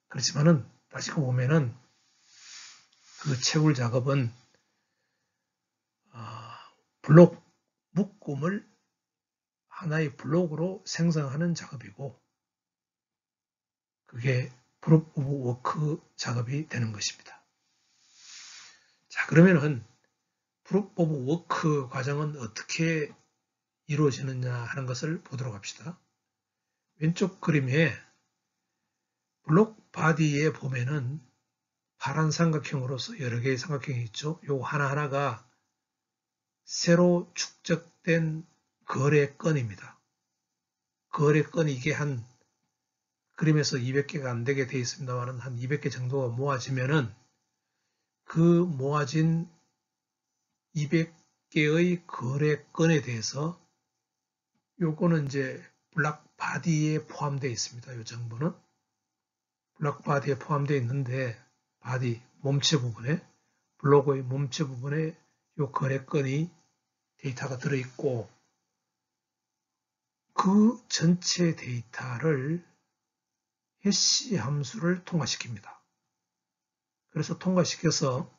A: 그렇지만은 따지고 보면은 그 채굴 작업은 블록 묶음을 하나의 블록으로 생성하는 작업이고, 그게 프루프 오브 워크 작업이 되는 것입니다. 자, 그러면은 프루프 오브 워크 과정은 어떻게 이루어지느냐 하는 것을 보도록 합시다. 왼쪽 그림에 블록 바디에 보면은 파란 삼각형으로서 여러 개의 삼각형이 있죠. 요 하나하나가 새로 축적된 거래건입니다. 거래건이 이게 한, 그림에서 200개가 안 되게 되어 있습니다만 한 200개 정도가 모아지면은 그 모아진 200개의 거래건에 대해서, 요거는 이제 블록 바디에 포함되어 있습니다. 요 정보는 블록 바디에 포함되어 있는데, 바디 몸체 부분에, 블록의 몸체 부분에 요 거래건이 데이터가 들어있고, 그 전체 데이터를 해시 함수를 통과시킵니다. 그래서 통과시켜서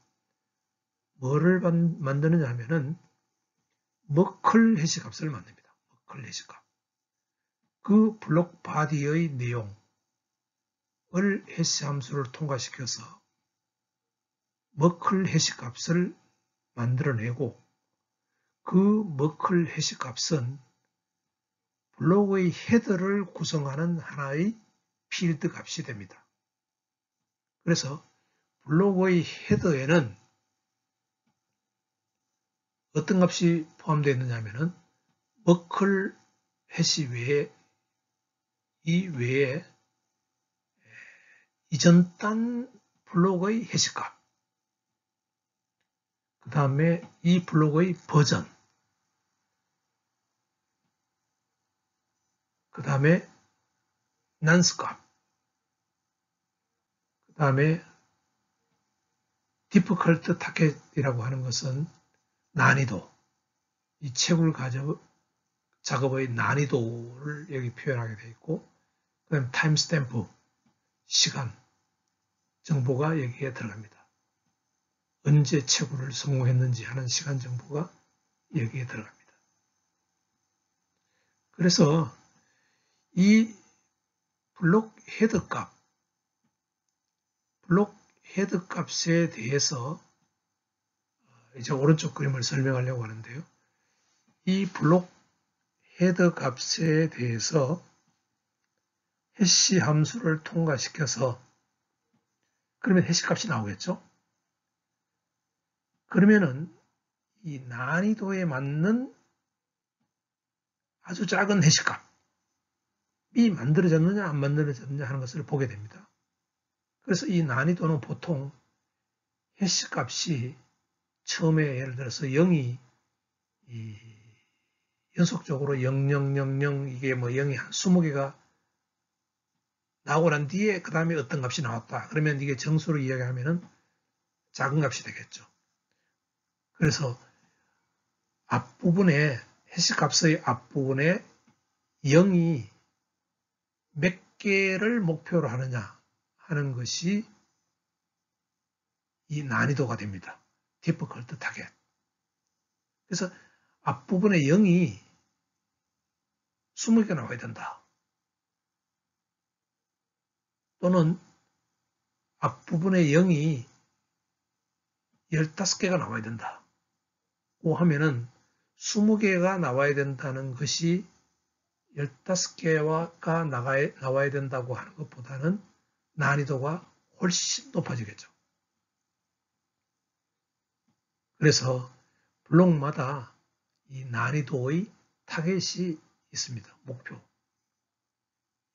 A: 뭐를 만드느냐 하면은 머클 해시 값을 만듭니다. 머클 해시 값. 그 블록 바디의 내용을 해시 함수를 통과시켜서 머클 해시 값을 만들어내고, 그 머클 해시 값은 블록의 헤더를 구성하는 하나의 필드 값이 됩니다. 그래서 블록의 헤더에는 어떤 값이 포함되어 있느냐 하면은 머클 해시 외에 이 외에 이전 단 블록의 해시값, 그 다음에 이 블록의 버전, 그 다음에 난스 값, 그 다음에 difficult 타겟이라고 하는 것은 난이도, 이 채굴 작업의 난이도를 여기 표현하게 되어 있고, 그 다음에 타임 스탬프, 시간 정보가 여기에 들어갑니다. 언제 채굴을 성공했는지 하는 시간 정보가 여기에 들어갑니다. 그래서 이 블록 헤드 값에 대해서 이제 오른쪽 그림을 설명하려고 하는데요. 이 블록 헤드 값에 대해서 해시 함수를 통과시켜서 그러면 해시 값이 나오겠죠? 그러면은 이 난이도에 맞는 아주 작은 해시 값이 만들어졌느냐 안 만들어졌느냐 하는 것을 보게 됩니다. 그래서 이 난이도는 보통 해시 값이 처음에 예를 들어서 0이 연속적으로 0000 이게 뭐 0이 한 20개가 나오고 난 뒤에 그 다음에 어떤 값이 나왔다. 그러면 이게 정수로 이야기하면은 작은 값이 되겠죠. 그래서 앞부분에 해시값의 앞부분에 0이 몇 개를 목표로 하느냐 하는 것이 이 난이도가 됩니다. difficult target. 그래서 앞부분에 0이 20개 나와야 된다. 또는 앞부분에 0이 15개가 나와야 된다. 고 하면은 20개가 나와야 된다는 것이 15개가 나와야 된다고 하는 것보다는 난이도가 훨씬 높아지겠죠. 그래서 블록마다 이 난이도의 타겟이 있습니다. 목표.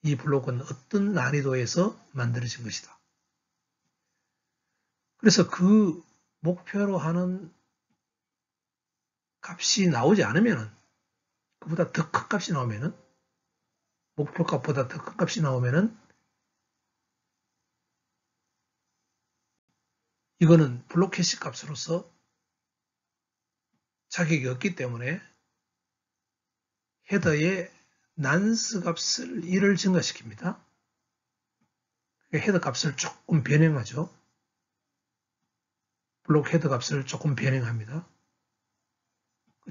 A: 이 블록은 어떤 난이도에서 만들어진 것이다. 그래서 그 목표로 하는 값이 나오지 않으면은, 그보다 더 큰 값이 나오면은, 목표 값보다 더 큰 값이 나오면은, 이거는 블록 해시 값으로서 자격이 없기 때문에 헤더의 난스 값을 1을 증가시킵니다. 헤더 값을 조금 변형하죠. 블록 헤더 값을 조금 변형합니다.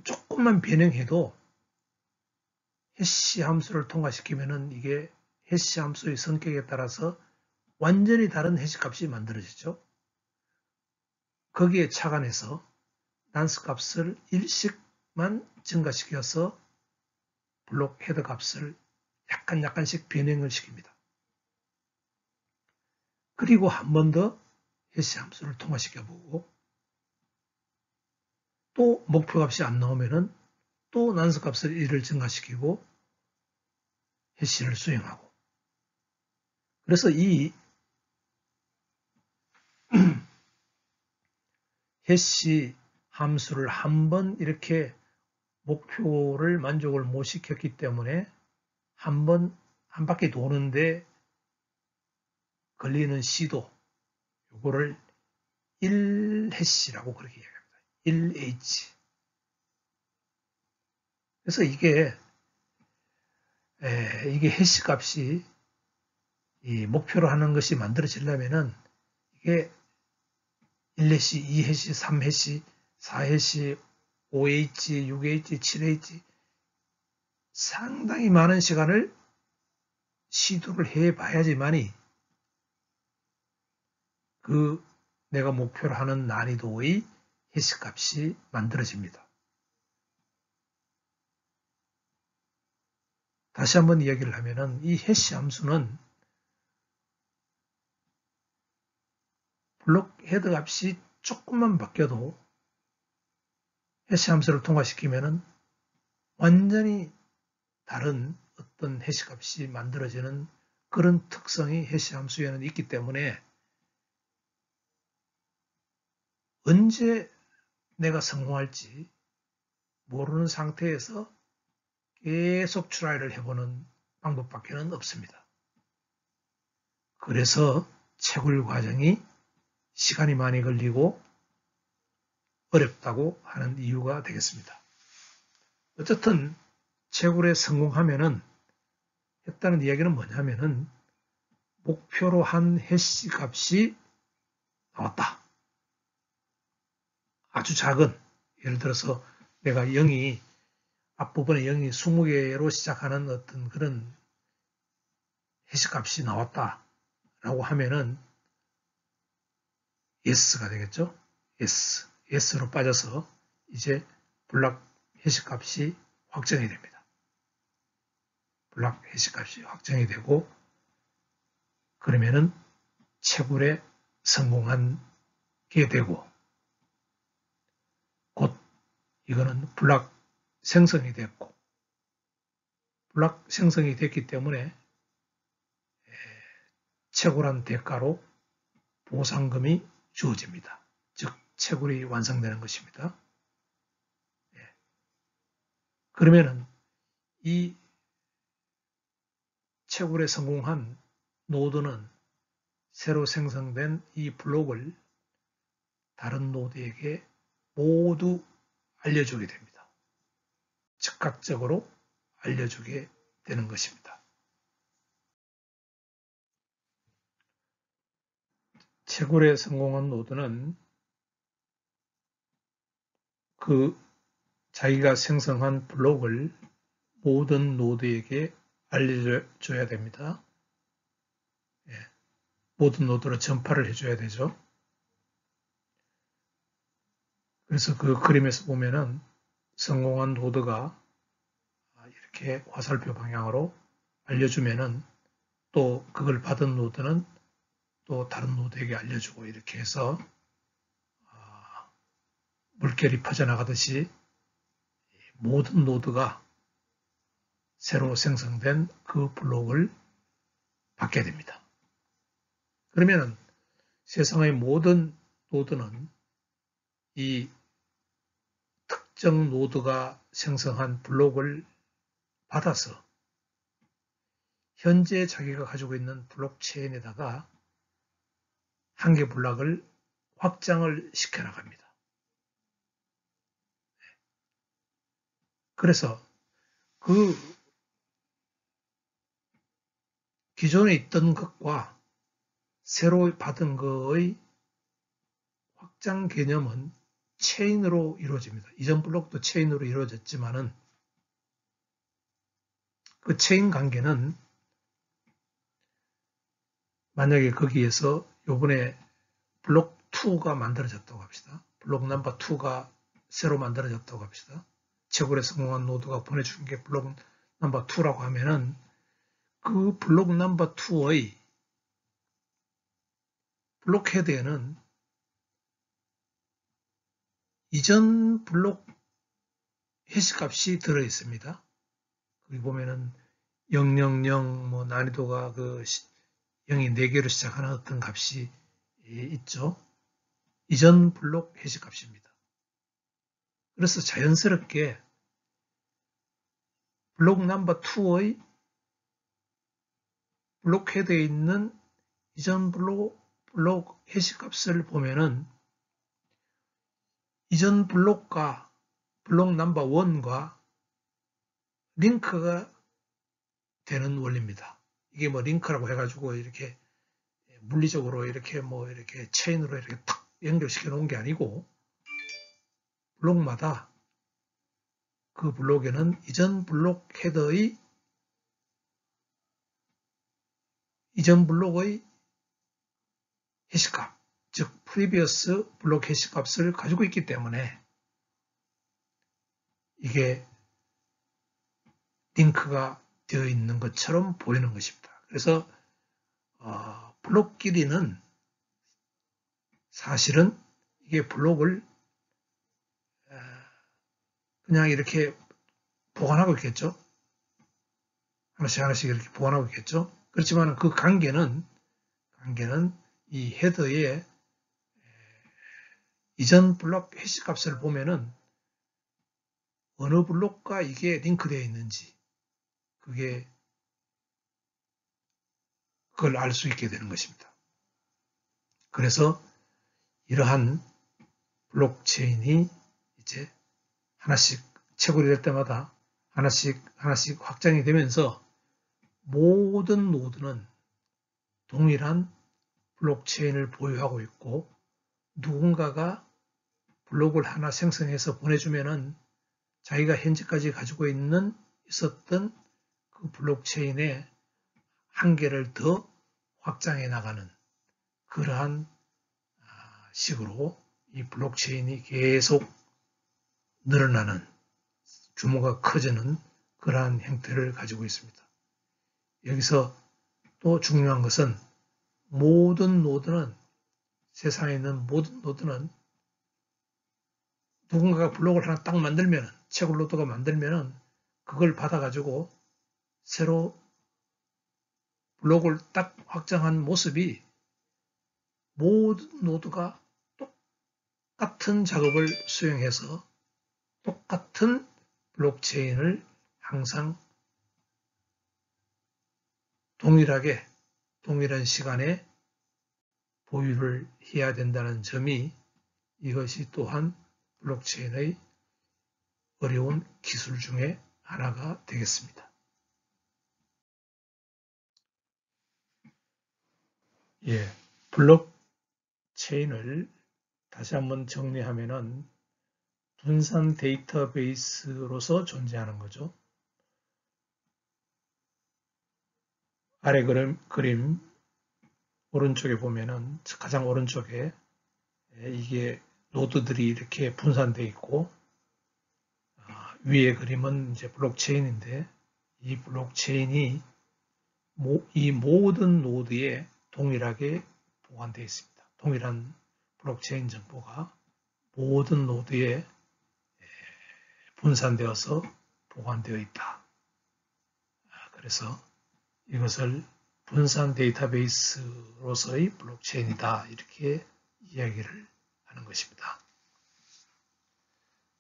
A: 조금만 변형해도 해시 함수를 통과시키면은 이게 해시 함수의 성격에 따라서 완전히 다른 해시 값이 만들어지죠. 거기에 착안해서 난스 값을 1씩만 증가시켜서 블록 헤더 값을 약간씩 변형을 시킵니다. 그리고 한 번 더 해시 함수를 통과시켜보고 또 목표 값이 안 나오면은 또 난스 값을 1을 증가시키고 해시를 수행하고, 그래서 이 해시 함수를 한 번 이렇게 목표를 만족을 못 시켰기 때문에 한 바퀴 도는데 걸리는 시도, 요거를 1해시라고 그렇게 이야기합니다. 1H. 그래서 이게 해시 값이 이 목표로 하는 것이 만들어지려면은 이게 1해시, 2해시, 3해시, 4해시, 5H, 6H, 7H 상당히 많은 시간을 시도를 해봐야지만이 그 내가 목표로 하는 난이도의 해시 값이 만들어집니다. 다시 한번 이야기를 하면은 이 해시 함수는 블록 헤더 값이 조금만 바뀌어도 해시 함수를 통과시키면은 완전히 다른 어떤 해시값이 만들어지는 그런 특성이 해시 함수에는 있기 때문에 언제 내가 성공할지 모르는 상태에서 계속 트라이를 해보는 방법밖에는 없습니다. 그래서 채굴 과정이 시간이 많이 걸리고 어렵다고 하는 이유가 되겠습니다. 어쨌든 채굴에 성공하면은 했다는 이야기는 뭐냐면은 목표로 한 해시 값이 나왔다. 아주 작은, 예를 들어서 내가 0이 앞부분에 0이 20개로 시작하는 어떤 그런 해시 값이 나왔다 라고 하면은 S가 되겠죠. S로 빠져서 이제 블락 해시 값이 확정이 됩니다. 블락 해시 값이 확정이 되고 그러면은 채굴에 성공한 게 되고 곧 이거는 블락 생성이 됐고 블락 생성이 됐기 때문에 채굴한 대가로 보상금이 주어집니다. 즉 채굴이 완성되는 것입니다. 그러면은 이 채굴에 성공한 노드는 새로 생성된 이 블록을 다른 노드에게 모두 알려주게 됩니다. 즉각적으로 알려주게 되는 것입니다. 채굴에 성공한 노드는 그 자기가 생성한 블록을 모든 노드에게 알려줘야 됩니다. 모든 노드로 전파를 해줘야 되죠. 그래서 그 그림에서 보면은 성공한 노드가 이렇게 화살표 방향으로 알려주면은 또 그걸 받은 노드는 또 다른 노드에게 알려주고 이렇게 해서 물결이 퍼져나가듯이 모든 노드가 새로 생성된 그 블록을 받게 됩니다. 그러면 세상의 모든 노드는 이 특정 노드가 생성한 블록을 받아서 현재 자기가 가지고 있는 블록체인에다가 한 개 블록을 확장을 시켜 나갑니다. 그래서 그 기존에 있던 것과 새로 받은 것의 확장 개념은 체인으로 이루어집니다. 이전 블록도 체인으로 이루어졌지만은 그 체인 관계는 만약에 거기에서 요번에 블록 2가 만들어졌다고 합시다. 블록 넘버 2가 새로 만들어졌다고 합시다. 채굴에 성공한 노드가 보내준 게 블록 넘버 2라고 하면은 그 블록 넘버 2의 블록 헤드에는 이전 블록 해시값이 들어 있습니다. 거기 보면은 000 뭐 난이도가 그 0이 4개로 시작하는 어떤 값이 있죠. 이전 블록 해시값입니다. 그래서 자연스럽게 블록 넘버 2의 블록 헤드에 있는 이전 블록 해시값을 보면은 이전 블록과 블록 넘버 1과 링크가 되는 원리입니다. 이게 뭐 링크라고 해가지고 이렇게 물리적으로 이렇게 뭐 이렇게 체인으로 이렇게 탁 연결시켜 놓은 게 아니고 블록마다 그 블록에는 이전 블록 헤더의 이전 블록의 해시값, 즉 previous 블록 해시값을 가지고 있기 때문에 이게 링크가 되어 있는 것처럼 보이는 것입니다. 그래서 블록끼리는 사실은 이게 블록을 그냥 이렇게 보관하고 있겠죠. 하나씩 하나씩 이렇게 보완하고 있겠죠. 그렇지만 그 관계는 이 헤더의 이전 블록 해시 값을 보면은 어느 블록과 이게 링크되어 있는지 그걸 알 수 있게 되는 것입니다. 그래서 이러한 블록체인이 이제 하나씩 채굴이 될 때마다 하나씩 확장이 되면서 모든 노드는 동일한 블록체인을 보유하고 있고 누군가가 블록을 하나 생성해서 보내주면은 자기가 현재까지 가지고 있었던 그 블록체인의 한계를 더 확장해 나가는 그러한 식으로 이 블록체인이 계속 늘어나는 규모가 커지는 그러한 형태를 가지고 있습니다. 여기서 또 중요한 것은 세상에 있는 모든 노드는 누군가가 블록을 하나 딱 만들면, 채굴 노드가 만들면 그걸 받아가지고 새로 블록을 딱 확장한 모습이 모든 노드가 똑같은 작업을 수행해서 똑같은 블록체인을 항상 동일한 시간에 보유를 해야 된다는 점이 이것이 또한 블록체인의 어려운 기술 중에 하나가 되겠습니다. 예, 블록체인을 다시 한번 정리하면은 분산 데이터베이스로서 존재하는 거죠. 아래 그림 오른쪽에 보면은 가장 오른쪽에 이게 노드들이 이렇게 분산되어 있고 위에 그림은 이제 블록체인인데 이 블록체인이 이 모든 노드에 동일하게 보관되어 있습니다. 동일한 블록체인 정보가 모든 노드에 분산되어서 보관되어 있다. 그래서 이것을 분산 데이터베이스로서의 블록체인이다. 이렇게 이야기를 하는 것입니다.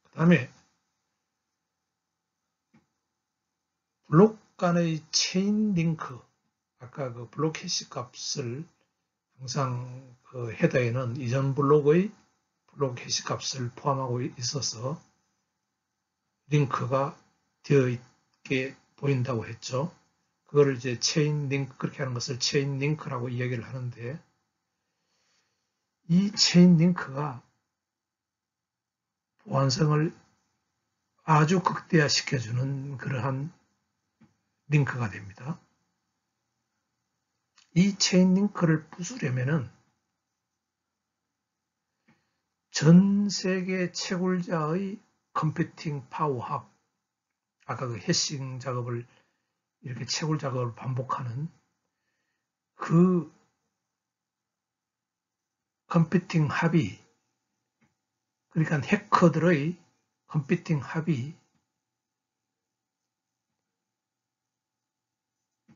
A: 그 다음에 블록 간의 체인 링크, 아까 그 블록 해시 값을 항상 그 헤더에는 이전 블록의 블록 해시 값을 포함하고 있어서 링크가 되어 있게 보인다고 했죠. 그거를 이제 체인 링크, 그렇게 하는 것을 체인 링크라고 이야기를 하는데 이 체인 링크가 보안성을 아주 극대화시켜주는 그러한 링크가 됩니다. 이 체인 링크를 부수려면은 전 세계 채굴자의 컴퓨팅 파워 합, 아까 그 해싱 작업을 이렇게 채굴 작업을 반복하는 그 컴퓨팅 합이, 그러니까 해커들의 컴퓨팅 합이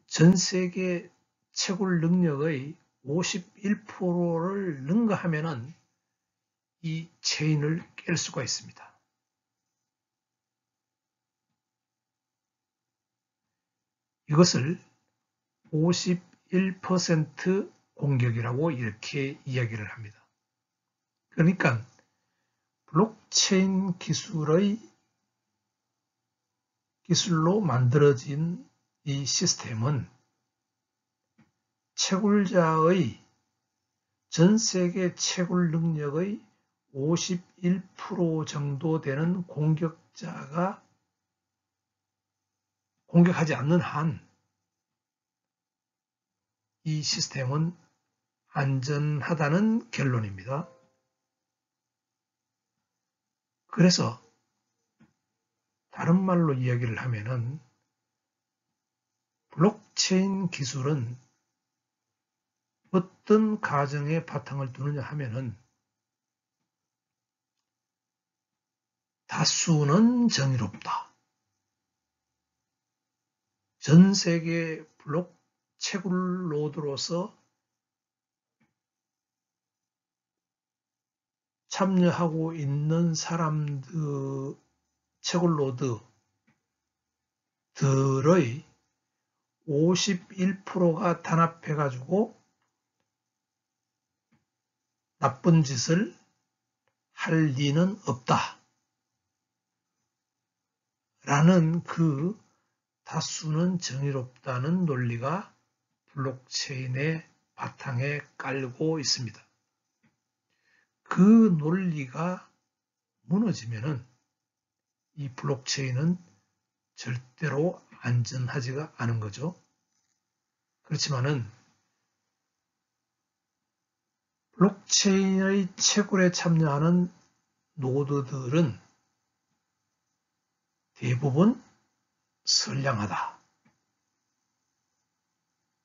A: 전 세계 채굴 능력의 51%를 능가하면은 이 체인을 깰 수가 있습니다. 이것을 51% 공격이라고 이렇게 이야기를 합니다. 그러니까 블록체인 기술로 만들어진 이 시스템은 채굴자의 전 세계 채굴 능력의 51% 정도 되는 공격자가 공격하지 않는 한 이 시스템은 안전하다는 결론입니다. 그래서 다른 말로 이야기를 하면은 블록체인 기술은 어떤 가정에 바탕을 두느냐 하면은 다수는 정의롭다. 전 세계 블록 채굴 노드로서 참여하고 있는 사람들, 채굴 노드들의 51%가 단합해가지고 나쁜 짓을 할 리는 없다. 라는 그 다수는 정의롭다는 논리가 블록체인의 바탕에 깔고 있습니다. 그 논리가 무너지면은 이 블록체인은 절대로 안전하지가 않은 거죠. 그렇지만은 블록체인의 채굴에 참여하는 노드들은 대부분 선량하다.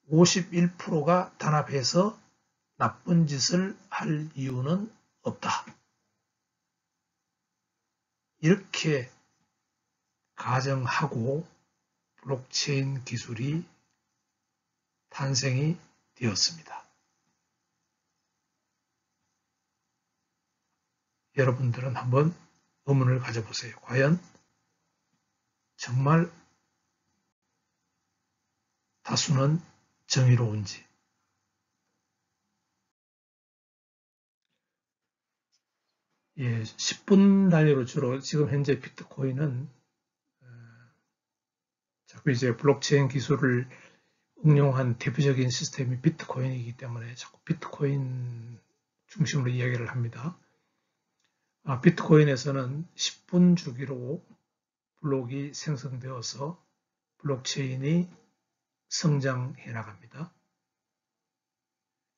A: 51%가 단합해서 나쁜 짓을 할 이유는 없다. 이렇게 가정하고 블록체인 기술이 탄생이 되었습니다. 여러분들은 한번 의문을 가져보세요. 과연 정말 다수는 정의로운지. 예, 10분 단위로 주로 지금 현재 비트코인은 자꾸 이제 블록체인 기술을 응용한 대표적인 시스템이 비트코인이기 때문에 자꾸 비트코인 중심으로 이야기를 합니다. 비트코인에서는 10분 주기로 블록이 생성되어서 블록체인이 성장해 나갑니다.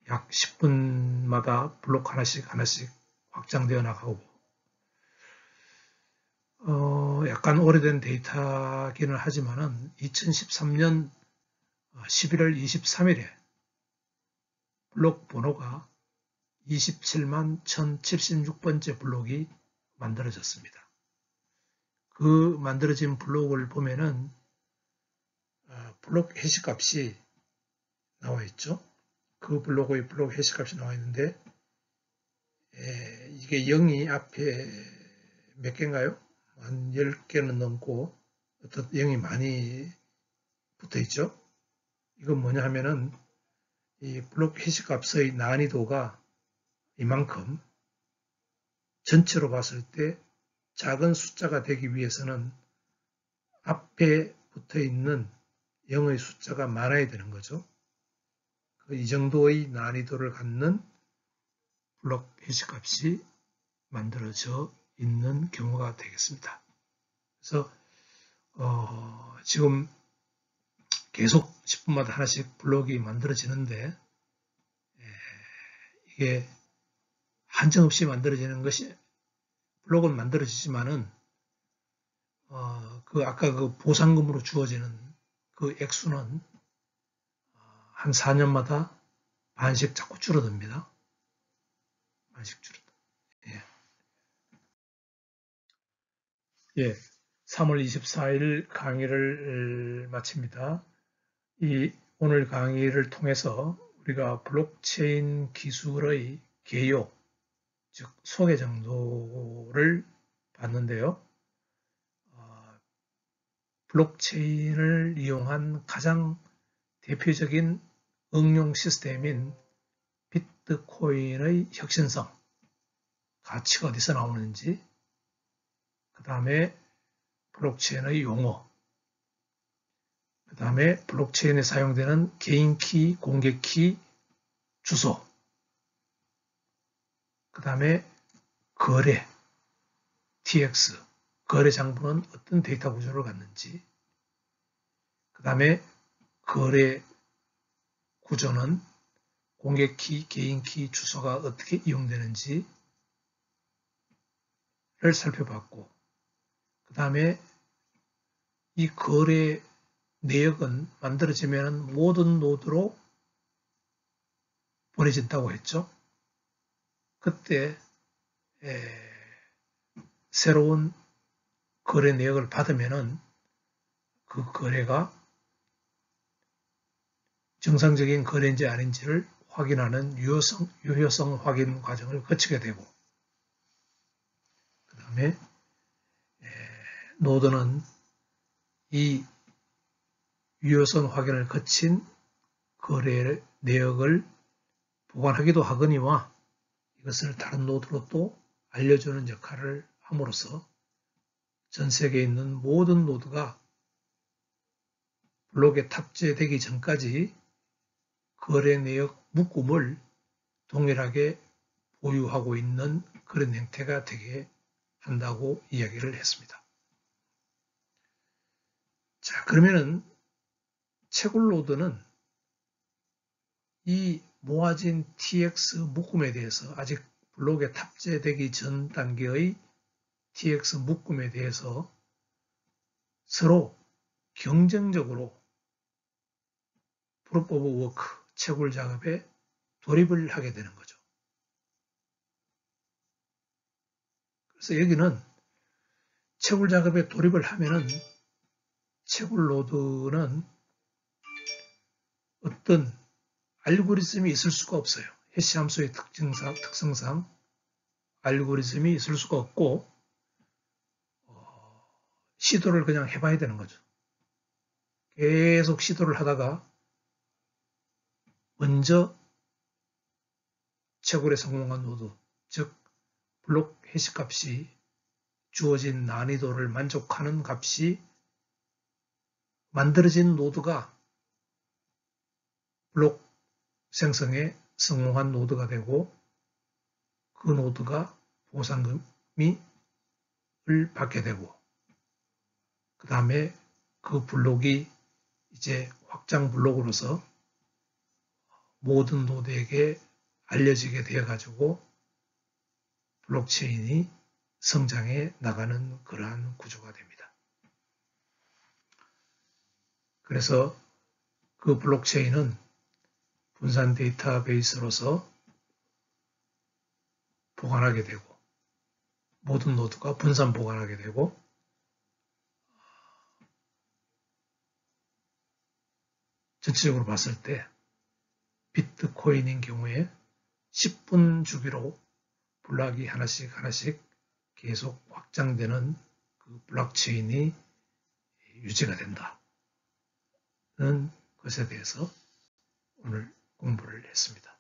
A: 약 10분마다 블록 하나씩 확장되어 나가고 약간 오래된 데이터기는 하지만은 2013년 11월 23일에 블록 번호가 27만 1076번째 블록이 만들어졌습니다. 그 만들어진 블록을 보면은 블록 해시값이 나와 있죠. 그 블록의 블록 해시값이 나와 있는데 이게 0이 앞에 몇 개인가요? 한 10개는 넘고 어떤 0이 많이 붙어 있죠. 이건 뭐냐 하면은 이 블록 해시값의 난이도가 이만큼 전체로 봤을 때 작은 숫자가 되기 위해서는 앞에 붙어 있는 0의 숫자가 많아야 되는 거죠. 이 정도의 난이도를 갖는 블록 해시값이 만들어져 있는 경우가 되겠습니다. 그래서 지금 계속 10분마다 하나씩 블록이 만들어지는데 이게 한정없이 만들어지는 것이 블록은 만들어지지만은 아까 그 보상금으로 주어지는 그 액수는 한 4년마다 반씩 자꾸 줄어듭니다. 반씩 줄어듭니다. 예, 3월 24일 강의를 마칩니다. 오늘 강의를 통해서 우리가 블록체인 기술의 개요, 즉 소개 정도를 봤는데요. 블록체인을 이용한 가장 대표적인 응용 시스템인 비트코인의 혁신성, 가치가 어디서 나오는지, 그 다음에 블록체인의 용어, 그 다음에 블록체인에 사용되는 개인키, 공개키, 주소, 그 다음에 거래, TX, 거래 장부는 어떤 데이터 구조를 갖는지, 그 다음에 거래 구조는 공개키, 개인키, 주소가 어떻게 이용되는지를 살펴봤고, 그 다음에 이 거래 내역은 만들어지면 모든 노드로 보내진다고 했죠. 그때 새로운 거래 내역을 받으면은 그 거래가 정상적인 거래인지 아닌지를 확인하는 유효성 확인 과정을 거치게 되고, 그 다음에 노드는 이 유효성 확인을 거친 거래 내역을 보관하기도 하거니와 이것을 다른 노드로 또 알려주는 역할을 함으로써 전 세계에 있는 모든 노드가 블록에 탑재되기 전까지 거래 내역 묶음을 동일하게 보유하고 있는 그런 형태가 되게 한다고 이야기를 했습니다. 자, 그러면은 채굴 노드는 이 모아진 TX 묶음에 대해서 아직 블록에 탑재되기 전 단계의 TX 묶음에 대해서 서로 경쟁적으로 프루프 오브 워크 채굴 작업에 돌입을 하게 되는 거죠. 그래서 여기는 채굴 작업에 돌입을 하면은 채굴 노드는 어떤 알고리즘이 있을 수가 없어요. 해시 함수의 특성상 알고리즘이 있을 수가 없고 시도를 그냥 해봐야 되는 거죠. 계속 시도를 하다가 먼저 채굴에 성공한 노드, 즉 블록 해시 값이 주어진 난이도를 만족하는 값이 만들어진 노드가 블록 생성에 성공한 노드가 되고 그 노드가 보상금을 받게 되고 그 다음에 그 블록이 이제 확장 블록으로서 모든 노드에게 알려지게 되어 가지고 블록체인이 성장해 나가는 그러한 구조가 됩니다. 그래서 그 블록체인은 분산 데이터베이스로서 보관하게 되고 모든 노드가 분산 보관하게 되고 전체적으로 봤을 때 비트코인인 경우에 10분 주기로 블록이 하나씩 계속 확장되는 그 블록체인이 유지가 된다는 것에 대해서 오늘 공부를 했습니다.